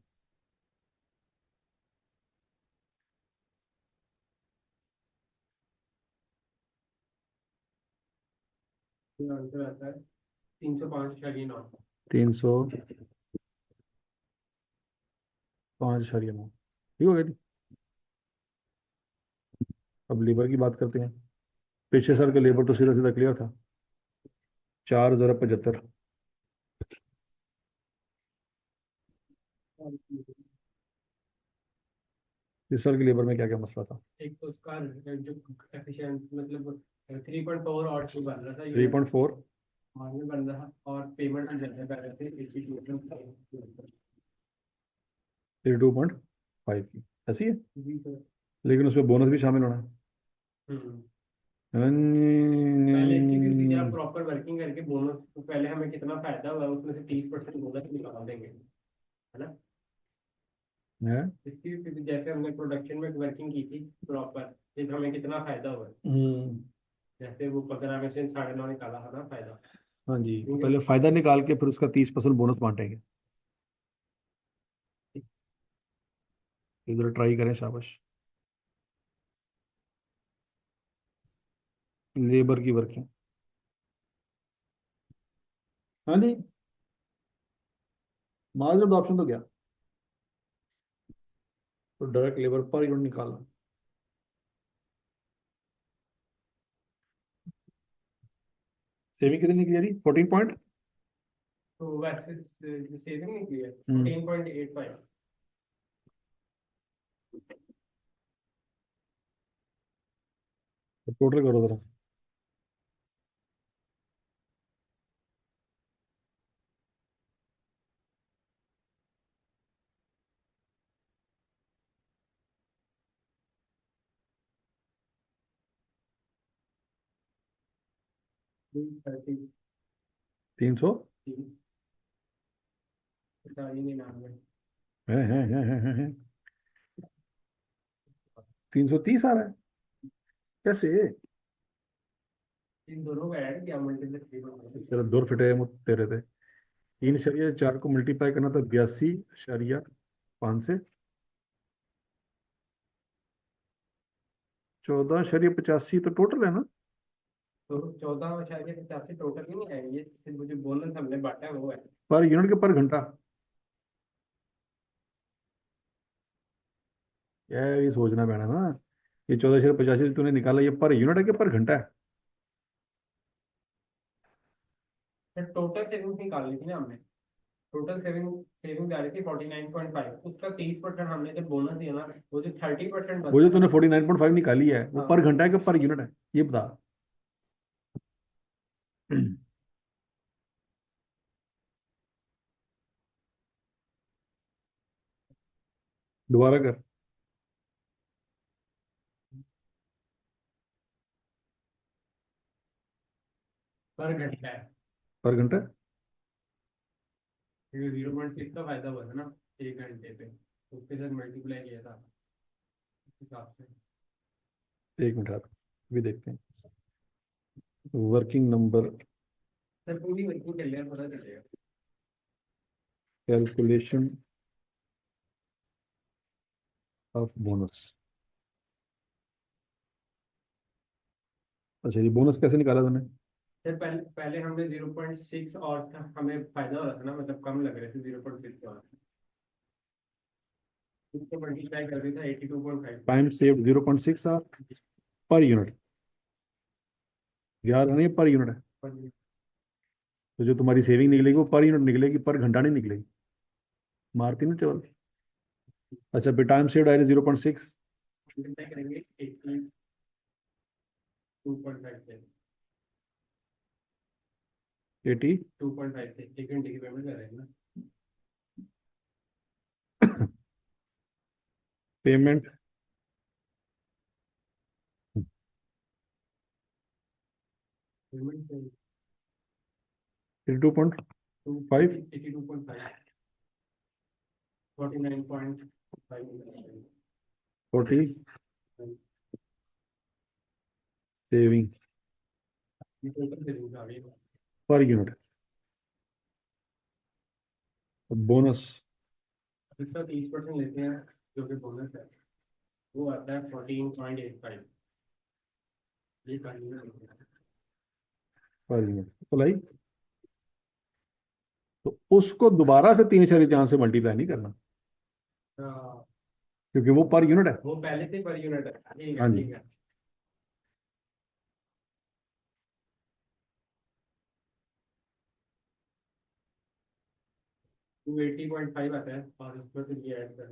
आंसर आता है 305.9। 305.9, ठीक हो गया जी। अब लेबर की बात करते हैं। पिछले साल का लेबर तो सीधा सीधा क्लियर था, 4 × 75। इस साल के लेबर में क्या क्या मसला था? एक तो उसका जो एफिशिएंट मतलब 3.4 और टू बन रहा था, 3.4, में बन रहा, और पेमेंट भी ज्यादा कर रहे थे 82%। 32.5 की ऐसी है, जी सर। लेकिन उसमें बोनस भी शामिल होना हम्म। है। पहले इसकी फिर सीधे आप प्रॉपर वर्किंग करके बोनस, तो पहले हमें कितना फायदा हुआ है उसमें से 30% बोनस निकाल देंगे, है ना। है। इसकी फिर जैसे हमने प्रोडक्शन में वर्किंग की थी प्रॉपर, फिर हमें कितना फायदा हुआ है। हम्म, जैसे वो 15 में से 9.5 निकाला था ना फायदा। हाँ जी, क्योंकि पहले फायदा निकाल के फिर उसका 30% बोनस बांटेंगे। इधर ट्राई करें, शाबाश। लेबर की वर्किंग, हाँ जी, मार्जिन ऑप्शन तो क्या, तो डायरेक्ट लेबर पर यूनिट निकालना। सेविंग कितनी निकली यारी, 14 पॉइंट। तो वैसे सेविंग निकली है हम्म, 14.85। टोटल करो जरा। 30 300 99। है। 330 आ रहा है, कैसे? इन दोनों का ऐड किया मल्टीप्लाई 3 तेरा दूर फिटे मुझ तेरे थे। 3 शरिया 4 को मल्टीप्लाई करना था 82 शरिया 5 से। 14 शरिया 85 तो टोटल है ना। तो 14 और 85 टोटल ही नहीं है, ये सिर्फ जो बोनस हमने बांटा है वो है। पर यूनिट के पर घंटा, यार ये सोचना पैना ना। ये 14 शरिया 85 तूने निकाला, ये पर यूनिट है कि पर घंटा है? फिर टोटल सेविंग निकाल ली थी ना हमने। टोटल सेविंग सेविंग जा रही थी 49.5, उसका 30% हमने जब बोनस दिया ना, वो जो 30% वो जो बचता है तूने ना। 49.5 निकाली है, वो पर हाँ। घंटा है कि पर यूनिट है, ये बता। दोबारा कर। पर घंटा है, पर घंटा, क्योंकि 0.6 का फायदा हुआ था ना 1 घंटे पे, तो उसके साथ मल्टीप्लाई किया था उस हिसाब से। 1 मिनट आप भी देखते हैं। वर्किंग नंबर, सर पूरी वर्किंग कर लिया, पता चलेगा। Calculation of bonus. अच्छा, ये बोनस कैसे निकाला तूने? सर पहले पहले हमने 0.6 और था, हमें फायदा हो रहा था ना, मतलब कम लग रहे थे 0.6 और, उसको मल्टीप्लाई कर दिया था 82.5 टाइम सेव 0.6 पर यूनिट, याद नहीं, पर यूनिट है। पर। तो जो तुम्हारी सेविंग निकलेगी वो पर यूनिट निकलेगी, पर घंटा नहीं निकलेगी। मारती ना चवल। अच्छा, फिर टाइम सेव डायरी 0.6। मल्टीप्लाई करेंगे 82.5 से। 80 2.5 से 1 घंटे की पेमेंट कर रहे हैं ना। Payment, payment 82.5, 82.5, 49.5। 40 सेविंग ये टोटल सेविंग आ गई। Per unit. बोनस, इसका 30% लेते हैं, जो कि बोनस है, वो आता है 14.85। ये कहानी है। पर यूनिट तो लाई, तो उसको दोबारा से 3 शरिया 4 से मल्टीप्लाई नहीं करना, हाँ, क्योंकि वो पर यूनिट है। वो पहले से पर यूनिट है, ठीक हाँ है जी। ठीक है। 280.5 आता है, और उसमें फिर ये ऐड कर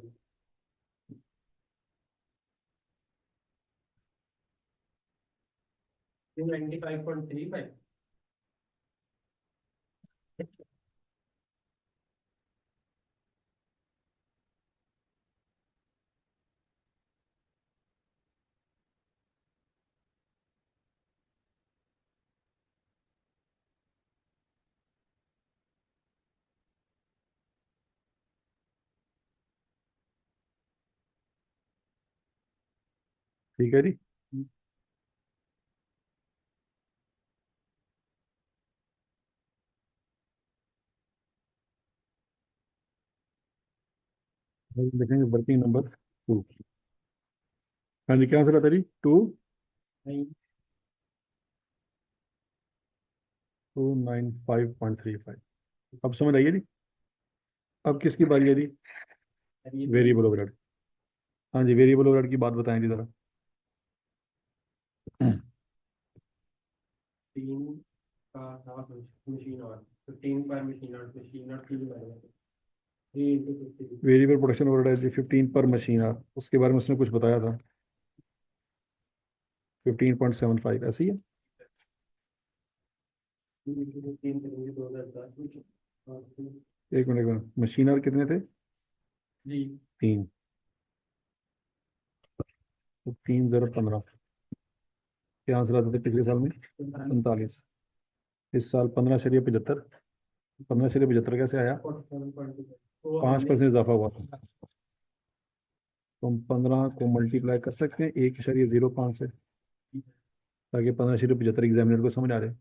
295.35। ठीक है जी। अब देखेंगे वर्किंग नंबर। टू। हाँ जी, क्या आंसर आता है जी? 295.35। अब समझ आइए जी। अब किसकी बारी है जी? Variable overhead. हाँ जी, वेरिएबल ओवरहेड की बात बताएं जी जरा। तीन का हाफ मशीन और 15 पर मशीन और 3 बार 3 into 15 वेरिएबल प्रोडक्शन ओवरहेड है जी 15 पर मशीन आवर, उसके बारे में उसने कुछ बताया था। 15.75 ऐसे ही है। 3 करेंगे 2010 और एक मिनट, मशीन आवर कितने थे? जी 3। तो 3 × 15, क्या आंसर आता था पिछले साल में? 45। इस साल 15.75। 15.75 कैसे आया? 5% इजाफा हुआ था। तो हम 15 को मल्टीप्लाई कर सकते हैं 1.05 से, ताकि 15.75 एग्जामिनर को समझ आ जाए।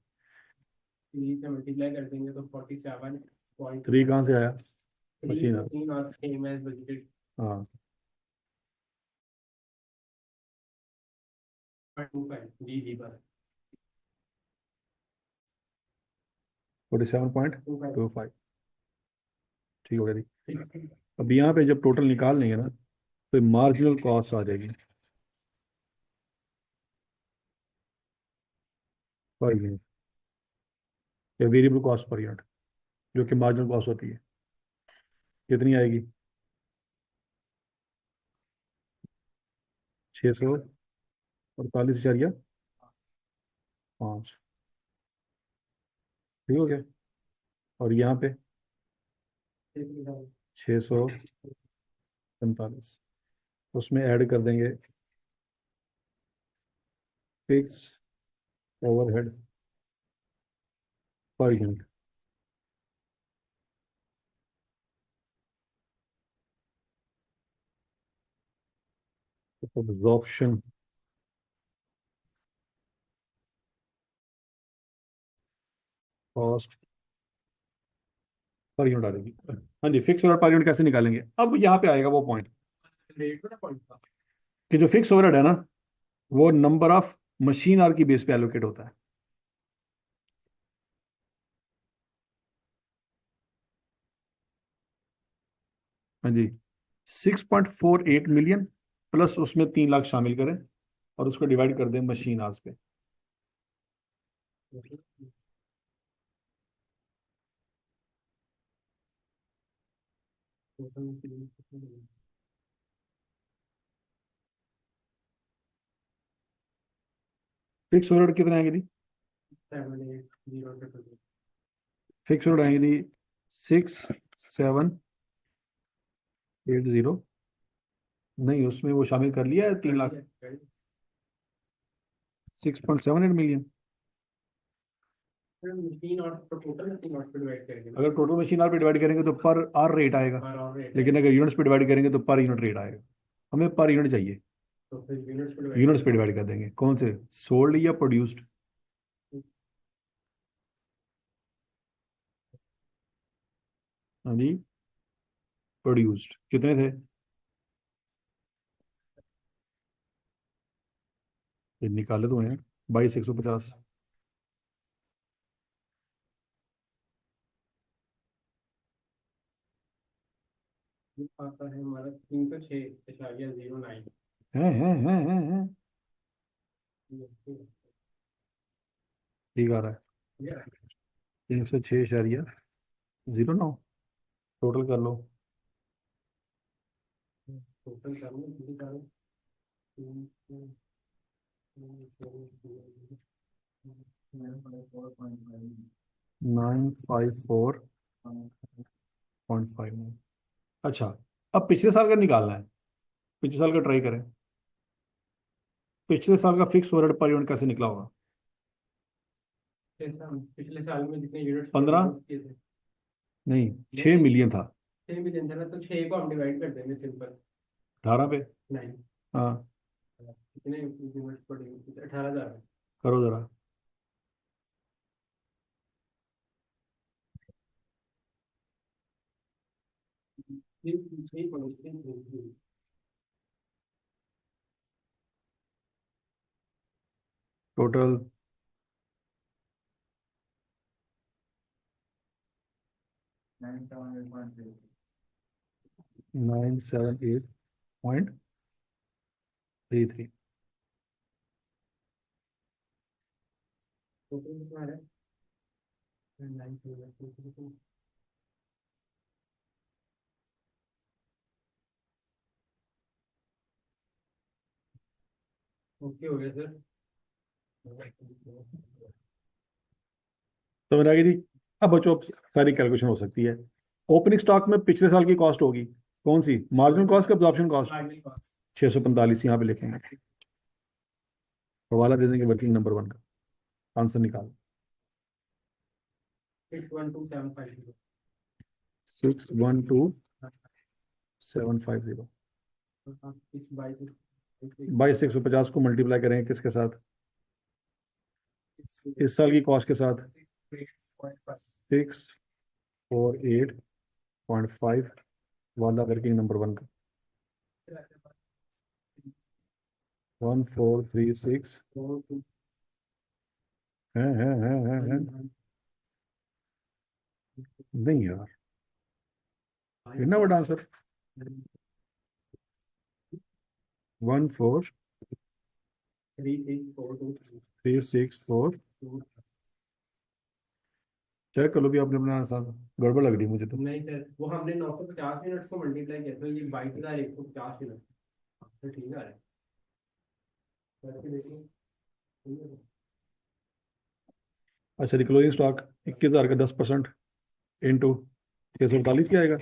3 से मल्टीप्लाई कर देंगे तो 47 3 कहाँ से आया? Machine our. 3 और सेम एज बजटेड हाँ, 25 जी जी बस 47.25। ठीक हो गया जी। अब यहाँ पे जब टोटल निकाल लेंगे ना, तो मार्जिनल कॉस्ट आ जाएगी पर यूनिट, या वेरिएबल कॉस्ट पर यूनिट, जो कि मार्जिनल कॉस्ट होती है। कितनी आएगी? 648.5। ठीक हो गया। और यहाँ पे 645, उसमें ऐड कर देंगे fix overhead per unit. Absorption cost per unit आ जाएगी। हाँ जी, फिक्स ओवरहेड पर यूनिट कैसे निकालेंगे? अब यहाँ पे आएगा वो पॉइंट रेट में पॉइंट था कि जो फिक्स ओवरहेड है ना, वो नंबर ऑफ मशीन आवर की बेस पे एलोकेट होता है। हाँ जी, 6.48 मिलियन प्लस उसमें 3 लाख शामिल करें और उसको डिवाइड कर दें मशीन आवर्स पे। फिक्स ओवरहेड कितने आएंगे जी? 780 फिक्स ओवरहेड आएंगे जी 6780। नहीं, उसमें वो शामिल कर लिया है 3 लाख। 6.78 मिलियन। मशीन और टोटल मशीन और पे डिवाइड करेंगे ना अगर टोटल मशीन आवर पे डिवाइड करेंगे तो पर आर रेट आएगा, और रेट लेकिन अगर यूनिट्स पे डिवाइड करेंगे तो पर यूनिट रेट आएगा। हमें पर यूनिट चाहिए। तो फिर यूनिट्स पे डिवाइड यूनिट्स पे डिवाइड कर देंगे। कौन से? सोल्ड या प्रोड्यूस्ड? हाँ जी, प्रोड्यूस्ड कितने थे? ये निकाले तो हैं 22,150। आता है हमारा 306.09 हैं। ठीक आ रहा है। 306.09। टोटल कर लो। टोटल करने किसी कारण 954.59। अच्छा, अब पिछले साल का निकालना है। पिछले साल का ट्राई करें। पिछले साल का फिक्स ओवरहेड पर यूनिट कैसे निकला होगा? पिछले साल में जितने यूनिट्स 15, प्रोड्यूस किए थे नहीं, नहीं 6 मिलियन था। 6 मिलियन था ना तो 6 को हम डिवाइड कर देंगे सिंपल 18 पे। नहीं हाँ, कितने यूनिट्स प्रोड्यूस 18,000 करो जरा। टोटल 978.33। टोटल कितना आ रहा है? 9 ओके हो गया सर। तो मेरा जी, अब बच्चों अब सारी कैलकुलेशन हो सकती है। ओपनिंग स्टॉक में पिछले साल की कॉस्ट होगी कौन सी, मार्जिनल कॉस्ट का एब्जॉर्प्शन कॉस्ट? मार्जिनल कॉस्ट 645 यहाँ पे लिखेंगे, हवाला दे देंगे वर्किंग नंबर 1 का, आंसर निकाल। 612750। 612750 इस बाई बाई 650 को मल्टीप्लाई करेंगे किसके साथ, इस साल की कॉस्ट के साथ, 648.5 वाला वर्किंग नंबर 1 का, 1436 है। नहीं यार, इतना बड़ा आंसर, 14364। चेक कर लो भी आपने अपना आंसर, गड़बड़ लग रही है मुझे तो। नहीं सर, वो हमने 950 मिनट को मल्टीप्लाई किया, तो ये 22,150 मिनट। तो ठीक है, करके देखिए। अच्छा, क्लोजिंग स्टॉक 21,000 का 10% इंटू 645 क्या आएगा?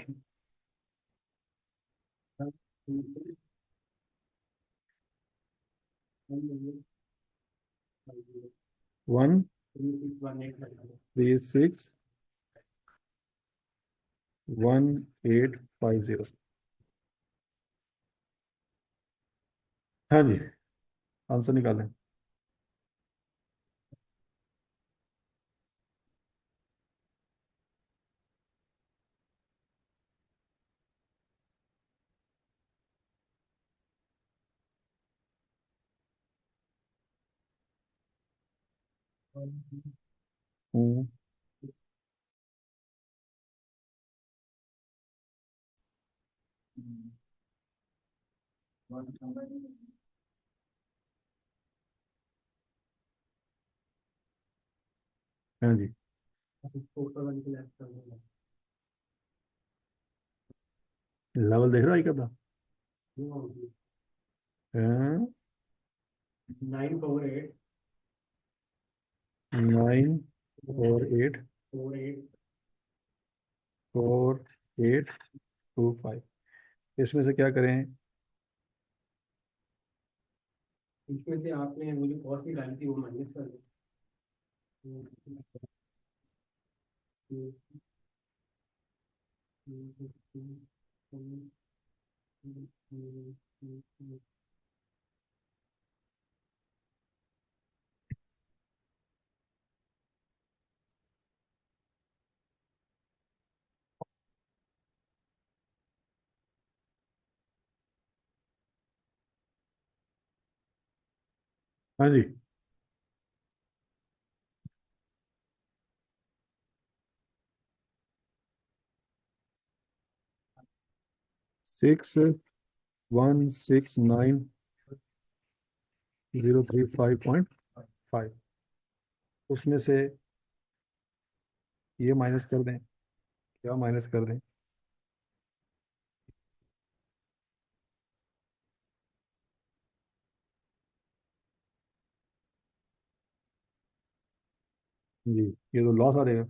वन 361850। हाँ जी, आंसर निकालें। हम्म, हाँ जी, लेवल देख रहा है क्या था? 948 948 48। 4825। इसमें से क्या करें? इसमें से आपने वो जो कॉस्ट निकाली थी वो माइनस कर दो। हाँ जी, 6169,035.5, उसमें से ये माइनस कर दें, क्या माइनस कर दें? जी, ये तो लॉस आ रहेगा।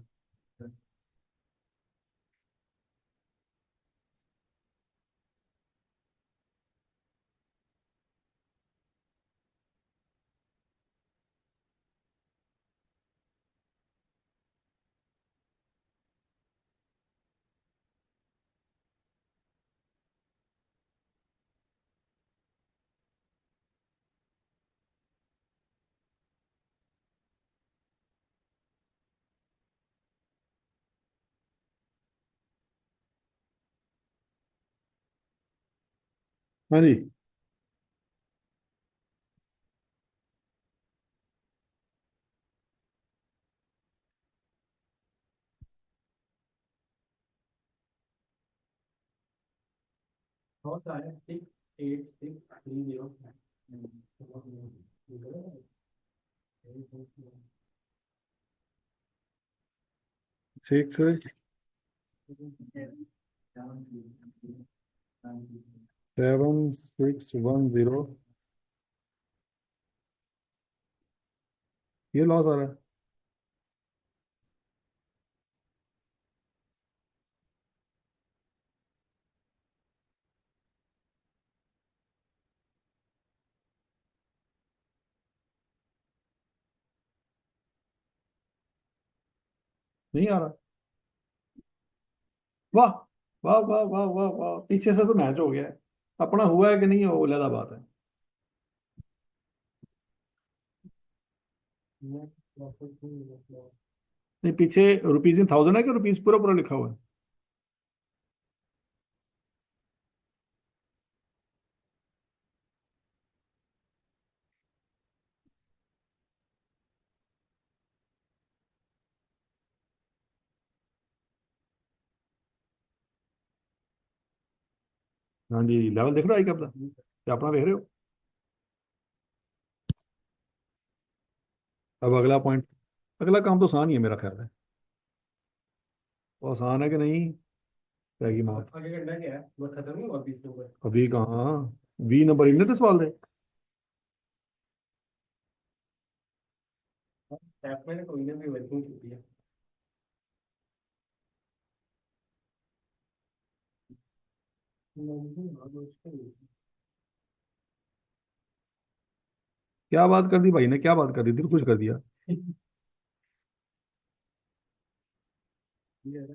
हाँ जी, बहुत सारे 68630। 67610, ये लॉस आ रहा है। नहीं आ रहा। वाह वाह वाह वाह वाह वाह, पीछे से तो मैच हो गया है। अपना हुआ है कि नहीं, वो अलग बात है। नहीं, पीछे रुपीज इन थाउजेंड है कि रुपीज पूरा पूरा लिखा हुआ है? हाँ जी, लेवल देख रहा है क्या अपना, क्या अपना देख रहे हो? अब अगला पॉइंट, अगला काम तो आसान ही है मेरा ख्याल है। वो आसान है कि नहीं, रहेगी मौत। आगे करना क्या है, वो खत्म नहीं हुआ 20 नंबर। अभी कहाँ, 20 नंबर इनने तो सवाल दे। टैप मैंने कोई ना भी वर्किंग की है। नहीं, हाँ, मुश्किल नहीं। क्या बात कर दी भाई ने, क्या बात कर दी, दिल खुश कर दिया। ये है ना।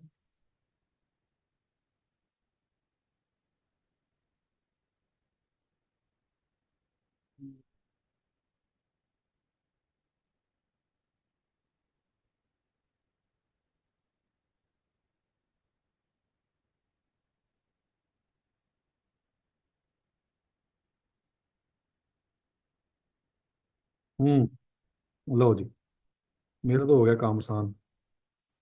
लो जी, मेरा तो हो गया काम आसान।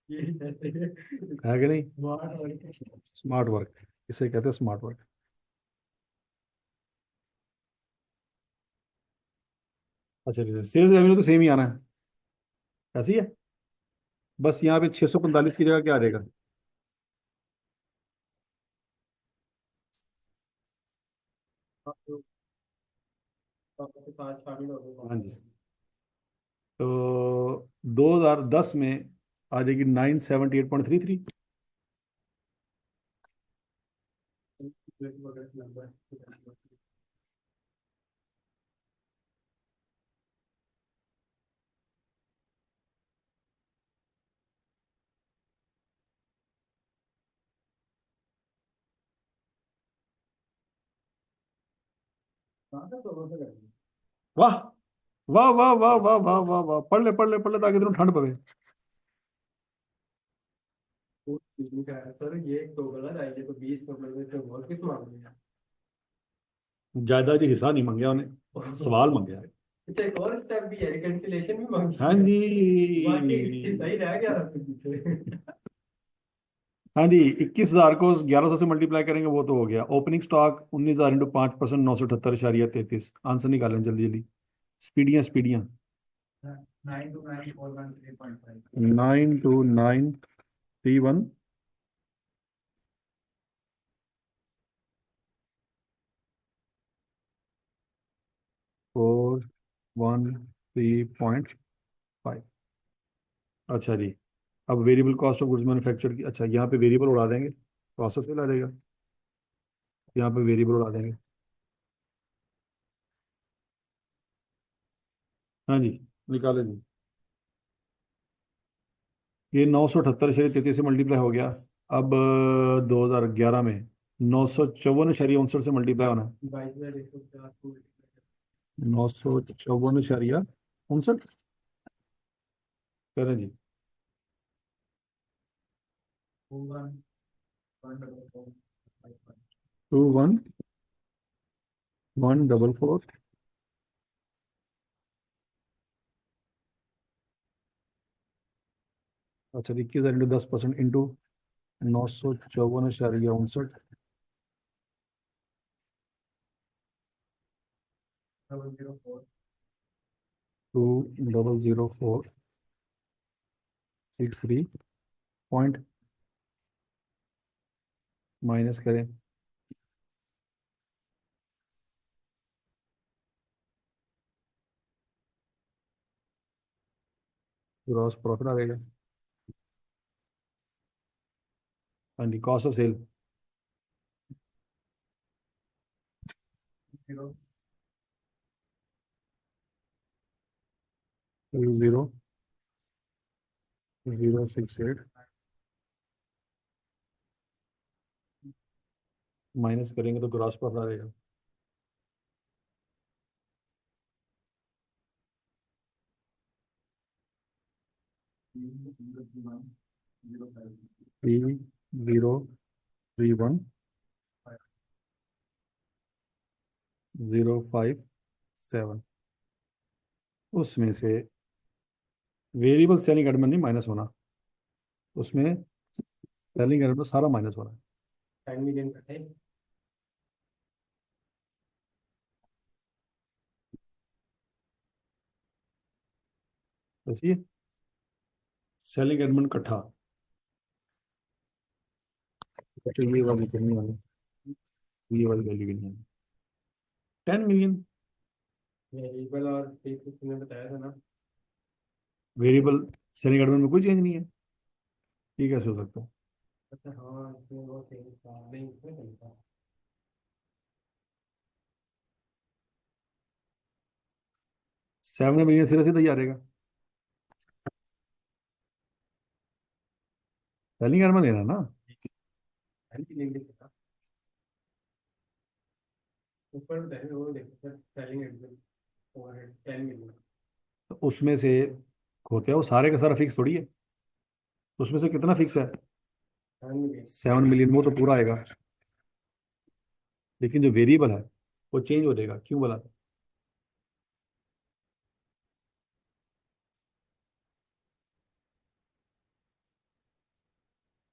ये ऐसे है कि नहीं? Smart work. स्मार्ट वर्क, इसे कहते हैं स्मार्ट वर्क। अच्छा, सेल्स रेवेन्यू तो सेम ही आना है, ऐसी है। बस यहाँ पे 645 की जगह क्या आ जाएगा? आपके पास शामिल हो हाँ गए। जी। तो 2010 में आ जाएगी 978.33। नंबर। हाँ तो दोनों से करेंगे। वाह वाह वाह वाह वाह वाह वाह वाह, पढ़ ले ताकि तेनों ठंड पवे। वो चीज़ का है सर, ये तो गलत है, ये तो 20 नंबर में से बहुत कुछ मांग लिया। जायदाद जी हिस्सा नहीं मांगया उन्हें, सवाल मांगया। अच्छा, एक और स्टेप भी है, रिकंसिलेशन भी हाँ मांगी है। जी। बाकी इसकी सही रह गया था फिर पीछे। हाँ जी, 21,000 को 1100 से मल्टीप्लाई करेंगे वो तो हो गया। Opening stock 19,000 into 5%, 978.33। आंसर निकालें जल्दी जल्दी, स्पीडियाँ स्पीडियाँ। 92931। 413.5। अच्छा जी। अब variable cost of goods manufacture की, अच्छा यहाँ पे वेरिएबल उड़ा देंगे, प्रोसेस से ला देगा। यहाँ पे वेरिएबल उड़ा देंगे। हाँ जी, निकाले जी। ये 978.33 से मल्टीप्लाई हो गया। अब 2011 में 954.59 से मल्टीप्लाई होना है। 22,150 को। 954.59 करें जी। 21144। अच्छा, 21,000 इंटू 10% इंटू 954.59। 2,046,3 माइनस करें, ग्रॉस प्रॉफिट आ जाएगा। हाँ जी, कॉस्ट ऑफ सेल 2,068 माइनस करेंगे तो ग्रॉस प्रॉफिट आ जाएगा। थ्री 0,31,057, उसमें से वेरिएबल सेलिंग एडमन नहीं माइनस होना, उसमें सेलिंग एडमन सारा माइनस हो रहा है। 10 मिलियन कटे। बस ये सेलिंग एडमन इकट्ठा, तो ये वाली करनी वाली, ये वाली वैल्यू भी नहीं है। 10 मिलियन वेरिएबल और फिक्स तुमने बताया था ना। वेरिएबल सेलिंग एडमन में कोई चेंज नहीं है, ये कैसे हो सकता है? अच्छा हाँ, इसमें वो सही था, नहीं इसमें सही था। 7 मिलियन सीधा सीधा ही आ जाएगा, सेलिंग एडमन लेना ना। 10 मिलियन लिखा ऊपर, पहले वो देखो sir, selling admin overhead 10 million. तो उसमें से होते हैं वो सारे का सारा फिक्स थोड़ी है, उसमें से कितना फिक्स है? 10 मिलियन। 7 मिलियन, वो तो पूरा आएगा, लेकिन जो वेरिएबल है वो चेंज हो जाएगा, क्यों बोला?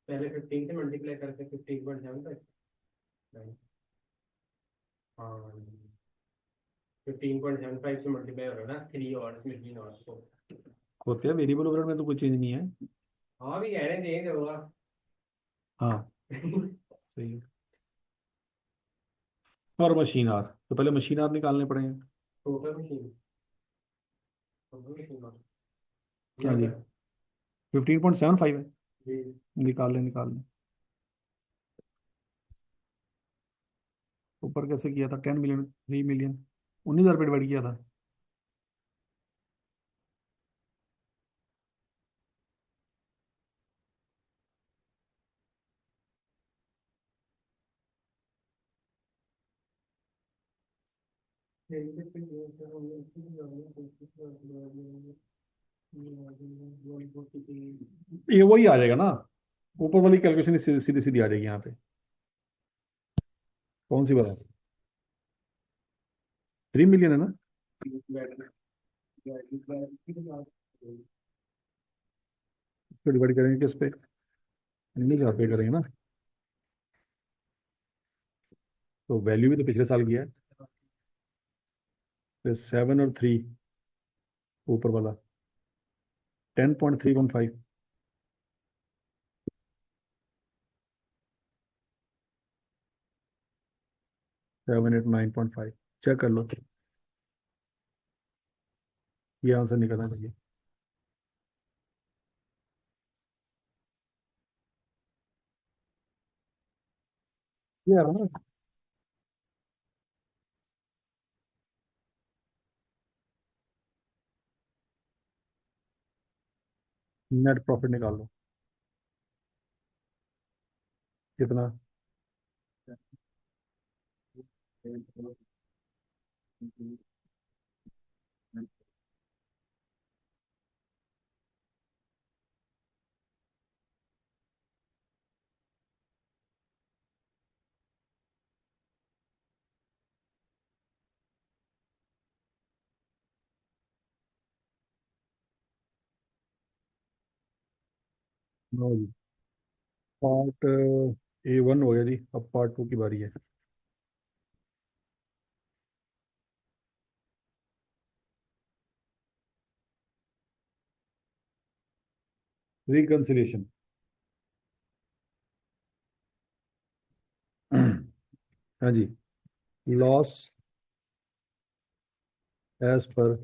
पहले 15 से मल्टीप्लाई करके 15.75। नहीं, हाँ 15.75 से मल्टीप्लाई हो रहा है ना, 3 और मिलियन और को। होते हैं वेरिएबल ओवरहेड में तो कोई चेंज नहीं है। हाँ भी कहने चाहिए होगा। हाँ सही है। और मशीन आर, तो पहले मशीन आर निकालने पड़ेंगे। टोटल मशीन, टोटल मशीन हाँ या जी, फिर 15.75 है, जी। निकाल लें निकाल लें। ऊपर कैसे किया था? 10 मिलियन, 3 मिलियन, 19,000 पे डिवाइड किया था। ये वही आ जाएगा ना, ऊपर वाली कैलकुलेशन सीधी सीधी सीधी आ जाएगी यहाँ पे। कौन सी बात? 3 मिलियन है ना, इसको डिवाइड करेंगे किस पे? 19,000 पे करेंगे ना, तो वैल्यू भी तो पिछले साल की है। फिर 7 और 3, ऊपर वाला 10.315, 789.5, चेक कर लो, ये आंसर निकलना चाहिए। ये आ रहा है ना, नेट प्रॉफिट निकाल लो, कितना? नो जी, पार्ट A1 हो गया जी, अब पार्ट 2 की बारी है। रिकंसिलिएशन। हाँ जी, loss as per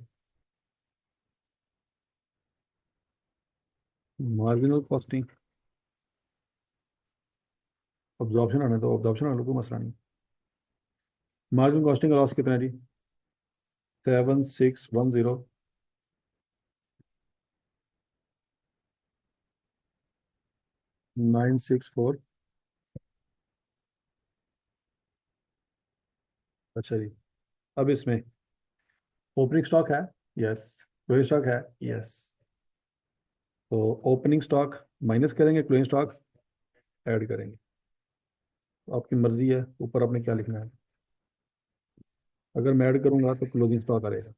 marginal costing. Absorption आने तो ऑब्जॉर्प्शन आने कोई मसला नहीं। मार्जिनल कॉस्टिंग का लॉस कितना है जी? 7610 964। अच्छा जी, अब इसमें ओपनिंग स्टॉक है, यस। क्लोजिंग स्टॉक है, यस। तो ओपनिंग स्टॉक माइनस करेंगे, क्लोजिंग स्टॉक ऐड करेंगे। तो आपकी मर्जी है ऊपर आपने क्या लिखना है। अगर मैं ऐड करूंगा तो क्लोजिंग स्टॉक आएगा।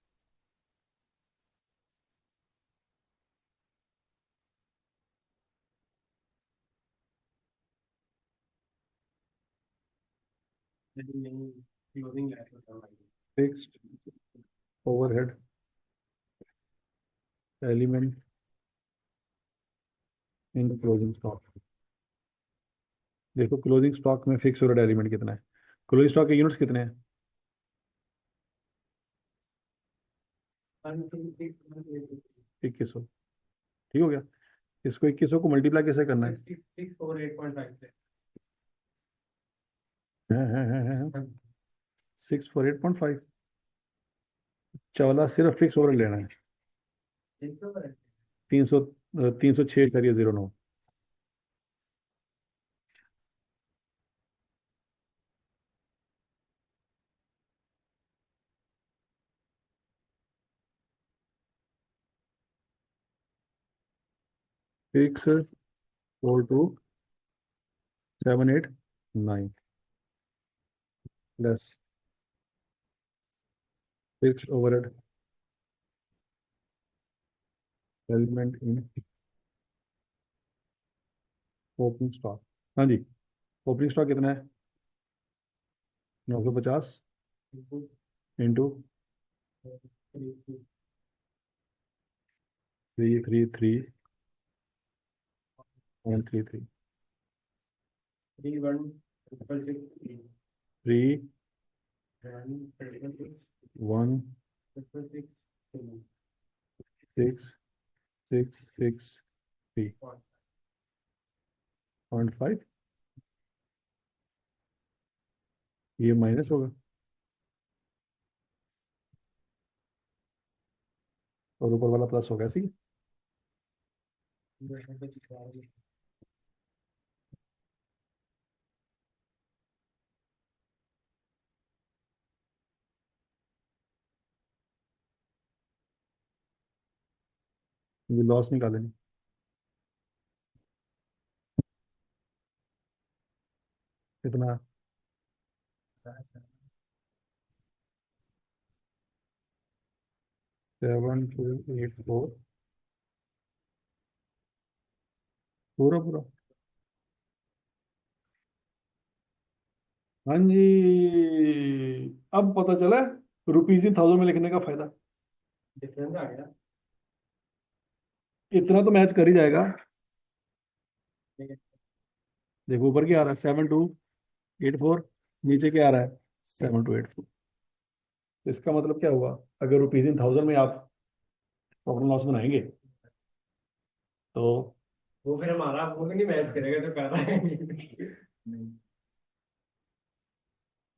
नहीं, क्लोजिंग लैस होता है भाई। Fixed overhead element in closing stock. देखो क्लोजिंग स्टॉक में फिक्स ओवरहेड एलिमेंट कितना है। क्लोजिंग स्टॉक के यूनिट्स कितने हैं? 2100। ठीक हो गया। इसको 2100 को मल्टीप्लाई कैसे करना है? 648.5 से। 648.5। वाला सिर्फ फिक्स ओवरहेड लेना है। 300 306 करिए 09। Fix 42789 less fix overhead element in opening stock. हाँ जी, ओपनिंग स्टॉक कितना है? 950 इंटू 333.33। 3166 3 1 6 6 6 3.5। ये माइनस होगा और ऊपर वाला प्लस होगा, ऐसे ही। ये लॉस निकालेंगे कितना? 7284 पूरा पूरा। हाँ जी, अब पता चला रुपीज इन थाउजेंड में लिखने का फायदा। डिफरेंस आ गया। इतना तो मैच कर ही जाएगा। देखो ऊपर क्या आ रहा है, 7284। नीचे क्या आ रहा है, 7284। इसका मतलब क्या हुआ, अगर रुपीज इन थाउजेंड में आप प्रॉफिट लॉस बनाएंगे तो वो फिर हमारा वो भी नहीं मैच करेगा जो कर रहा है।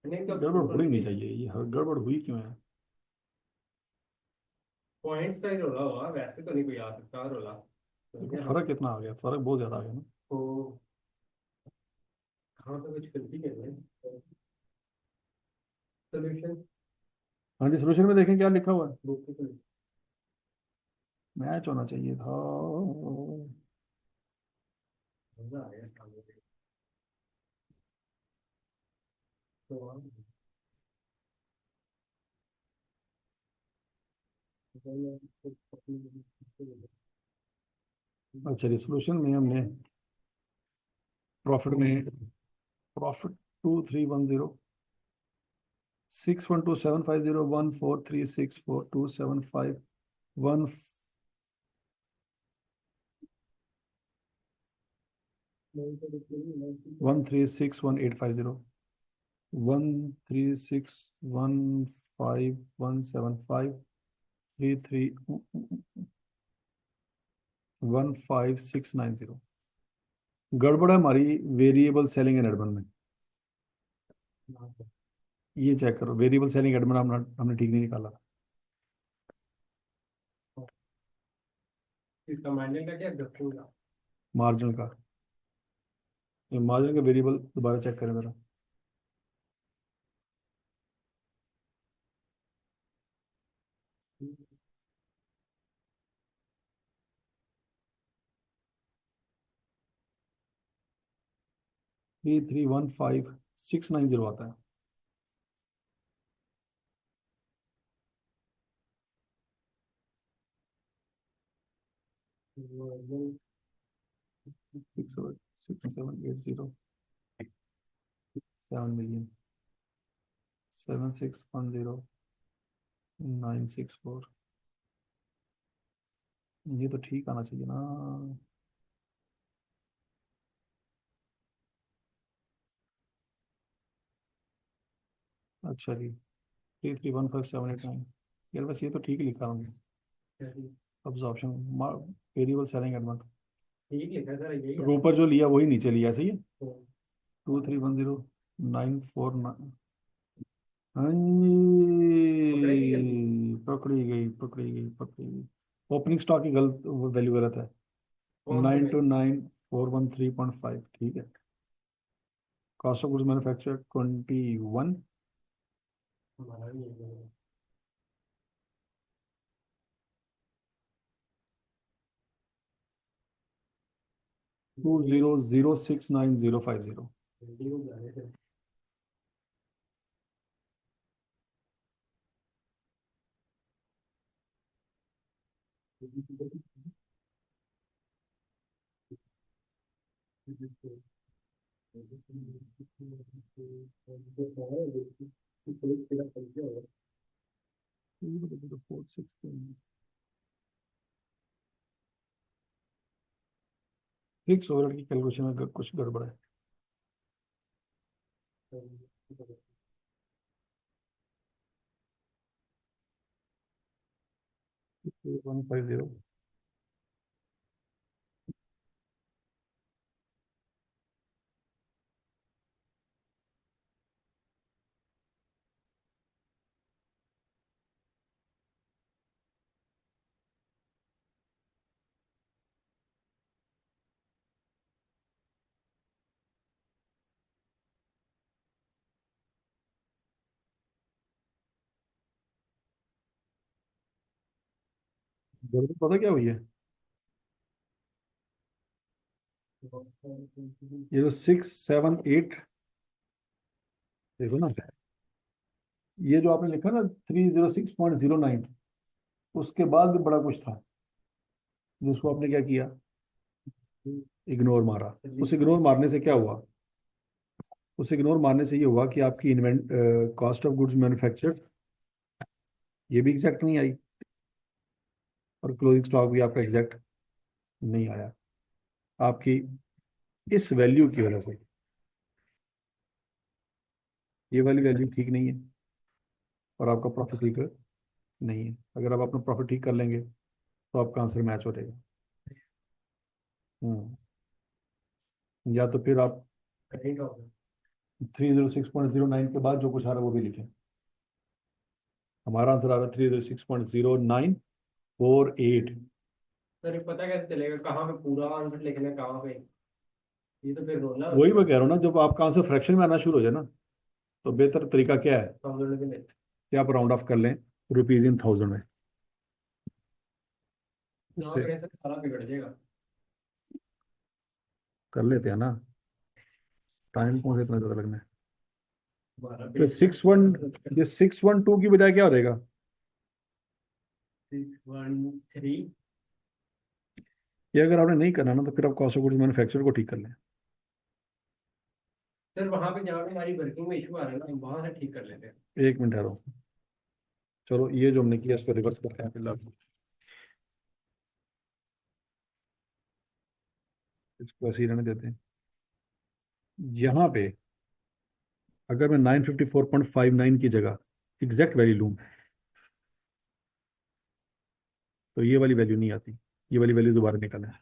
नहीं तो गड़बड़ होनी नहीं चाहिए, ये गड़बड़ हुई क्यों है? पॉइंट्स का ही रोला हुआ, वैसे तो नहीं कोई आ सकता रोला। देखो तो हम फर्क कितना आ गया, फर्क बहुत ज्यादा आ गया ना। को हाँ तो कुछ गलती कर रहे हैं। सोल्यूशन हाँ जी, सोल्यूशन में देखें क्या लिखा हुआ है। बुक की मैच होना चाहिए था। मजा आ गया सामने से। तो अच्छा, रिसोल्यूशन में हमने प्रॉफिट में प्रॉफिट 2310 61275 14364 275 1 1361850, 136151753315690। गड़बड़ है हमारी वेरिएबल सेलिंग एंड एडमिन में। ये चेक करो, वेरिएबल सेलिंग एडमिन हमने हमने ठीक नहीं निकाला। इसका माइनर का क्या डिफरेंस का? मार्जिन का, ये मार्जिन का वेरिएबल दोबारा चेक करें मेरा। Three three one five six nine zero आता है। Six 6780, 7 million, 7610964। ये तो ठीक आना चाहिए ना। अच्छा जी, 3315789। यार बस ये तो ठीक लिखा हमने। अब्जॉर्प्शन, वेरिएबल सेलिंग एडवांस, ठीक लिखा सर, यही है। ऊपर जो लिया वही नीचे लिया, सही है। तो 2310949। हाँ पकड़ेगी जल्दी। जी, पकड़ी गई। ओपनिंग स्टॉक की गलत, वैल्यू गलत है। कौन से नाइन में? टू नाइन 413.5, ठीक है। कॉस्ट ऑफ गुड्स मैन्युफैक्चर 21, हमारा भी यही है। 20069050। जल्दी हो जाने से। 416। फिक्स ओवरहेड की कैलकुलेशन में कुछ गड़बड़ है। 150। गड़बड़ पता क्या हुई है? ये जो 678, देखो ना, ये जो आपने लिखा ना 306.09, उसके बाद भी बड़ा कुछ था जिसको आपने क्या किया, इग्नोर मारा। उस इग्नोर मारने से क्या हुआ? उस इग्नोर मारने से ये हुआ कि आपकी invent cost of goods manufacture ये भी एग्जैक्ट नहीं आई, और क्लोजिंग स्टॉक भी आपका एग्जैक्ट नहीं आया, आपकी इस वैल्यू की वजह से। ये वाली वैल्यू ठीक नहीं है, और आपका प्रॉफिट ठीक नहीं है। अगर आप अपना प्रॉफिट ठीक कर लेंगे तो आपका आंसर मैच हो जाएगा। हम्म या तो फिर आप ठीक होगा। 306.09 के बाद जो कुछ आ रहा है वो भी लिखें। हमारा आंसर आ रहा है 306.0948। सर ये पता कैसे चलेगा कहाँ पे पूरा आंसर लिखना है, कहाँ पे? ये तो फिर रोना हो वही मैं जाएगा। कह रहा हूँ ना, जब आपका आंसर फ्रैक्शन में आना शुरू हो जाए ना, तो बेहतर तरीका क्या है समझने के लिए। कि आप राउंड ऑफ कर लें रुपीज इन थाउजेंड में। यहाँ उससे पे ऐसा सारा बिगड़ जाएगा। कर लेते हैं ना, टाइम कौन से इतना ज़्यादा लगना है। हमारा तो बेसिक 61, ये 612 की बजाय क्या हो जाएगा? 613। ये अगर आपने नहीं करना ना, तो फिर आप कॉस्ट ऑफ गुड्स मैन्युफैक्चर को ठीक कर लें। सर वहाँ पे जहाँ पे हमारी वर्किंग में इशू आ रहा है ना, हम वहाँ से ठीक कर लेते हैं। एक मिनट ठहरो, चलो ये जो हमने किया इसको रिवर्स करते हैं फिलहाल, इसको ऐसे ही रहने देते हैं। यहाँ पे अगर मैं 954.59 की जगह एग्जैक्ट वैल्यू लूँ तो ये वाली वैल्यू नहीं आती, ये वाली वैल्यू दोबारा निकालना है।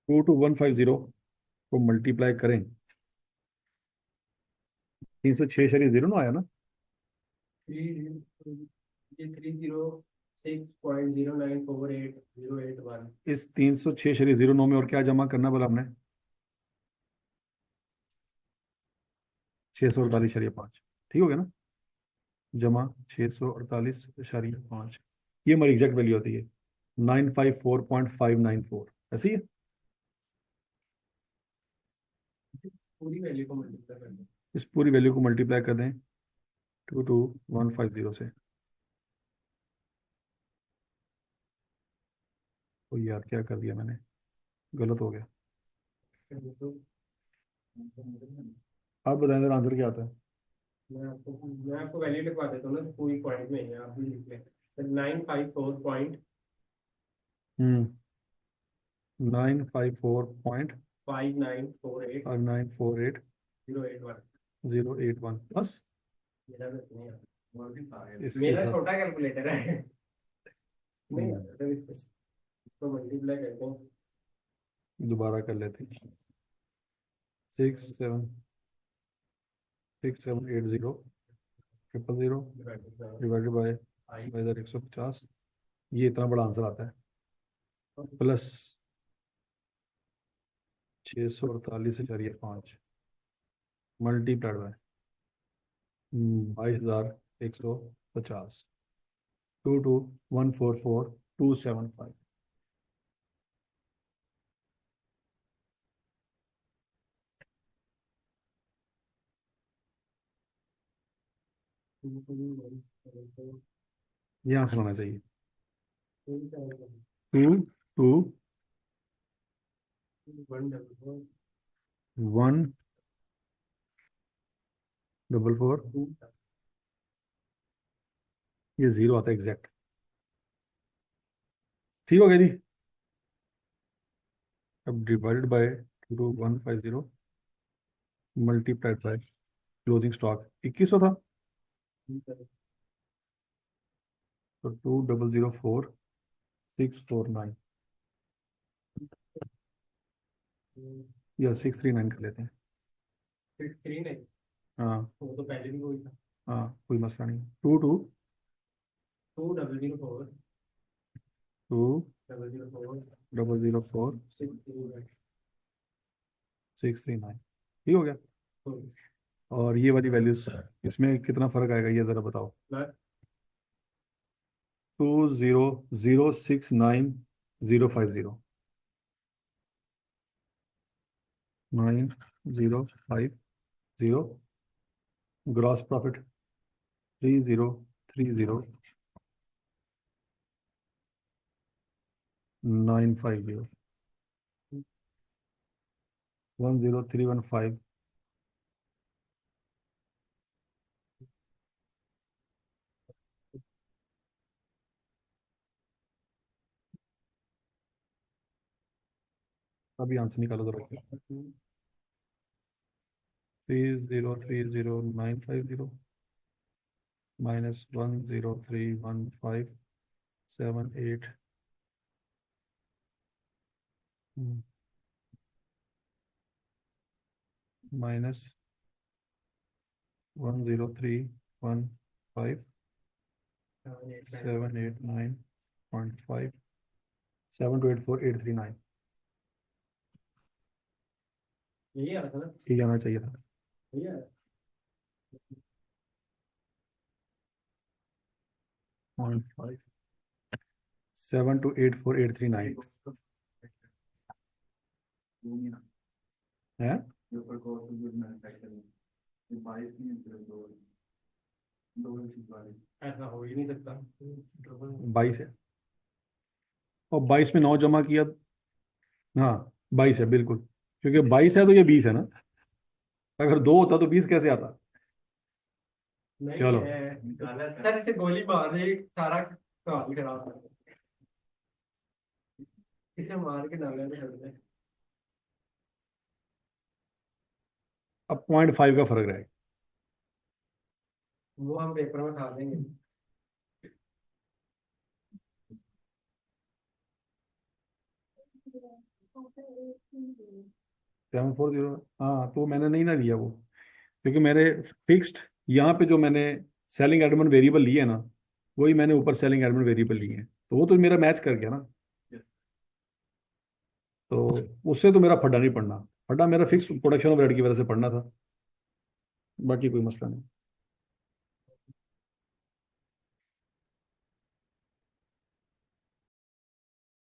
22150 को मल्टीप्लाई करें, 306.0 ना आया ना? 306.094808 इस 306.09 में और क्या जमा करना बोला हमने? 648.5, ठीक हो गया ना? जमा 648.5, ये हमारी एग्जैक्ट वैल्यू होती है 954.594, ऐसी है। पूरी वैल्यू को मल्टीप्लाई कर दो। इस पूरी वैल्यू को मल्टीप्लाई कर दें 22150 से। तो यार क्या कर दिया मैंने, गलत हो गया। आप बताएं जरा आंसर क्या आता है? मैं आपको वैल्यू लिखवा देता हूँ ना, पूरी पॉइंट में ही है, आप भी लिख लें। 954.5948 954.5948 081। 081 बस। मेरा तो नहीं आता। इसके मेरा साथ छोटा कैलकुलेटर है। नहीं हम्म, आता, तो इसको मल्टीप्लाई करते हैं। दोबारा कर लेते हैं। 6780000 डिवाइडेड बाय 2150, ये इतना बड़ा आंसर आता है। Plus 648.5 multiplied by 22,150, 22144,275। ये आंसर होना चाहिए। 2 2 1 4 4, ये जीरो आता है एग्जैक्ट। ठीक हो गया जी। अब divided by 22150 multiplied by closing stock 2100 था, तो 2004649 या 639 कर लेते हैं। 639। हाँ वो तो पहले भी कोई था। हाँ, कोई मसला नहीं। 2 2 2004 2 004 004 639। 639, ठीक हो गया। और ये वाली वैल्यूज, इसमें कितना फर्क आएगा ये ज़रा बताओ। 20069,050 9050, ग्रॉस प्रॉफिट 3030,950, 10315, अभी आंसर निकालो जरा। 3030,950 -1031578 -1031578 7284839, यही आ रहा था ना? ठीक आना चाहिए था। यही आ रहा 0.5 7284839 है। ऐसा हो ही नहीं सकता। 22 है, और 22 में 9 जमा किया, हाँ 22 है बिल्कुल, क्योंकि 22 है तो ये 20 है ना। अगर 2 होता तो 20 कैसे आता? नहीं चलो है, गलत सर से गोली मार रही, सारा सवाल खराब कर इसे मार के डाल रहे थे। अब 0.5 का फर्क रहेगा। वो हम पेपर में खा लेंगे। 740, हाँ तो मैंने नहीं ना लिया वो, क्योंकि मेरे फिक्स्ड यहाँ पे जो मैंने सेलिंग एडमन वेरिएबल लिए है ना, वही मैंने ऊपर सेलिंग एडमन वेरिएबल लिए हैं, तो वो तो मेरा मैच कर गया ना। तो उससे तो मेरा फड्डा नहीं पड़ना, फड्डा मेरा फिक्स प्रोडक्शन ऑफ रेट की वजह से पड़ना था, बाकी कोई मसला नहीं।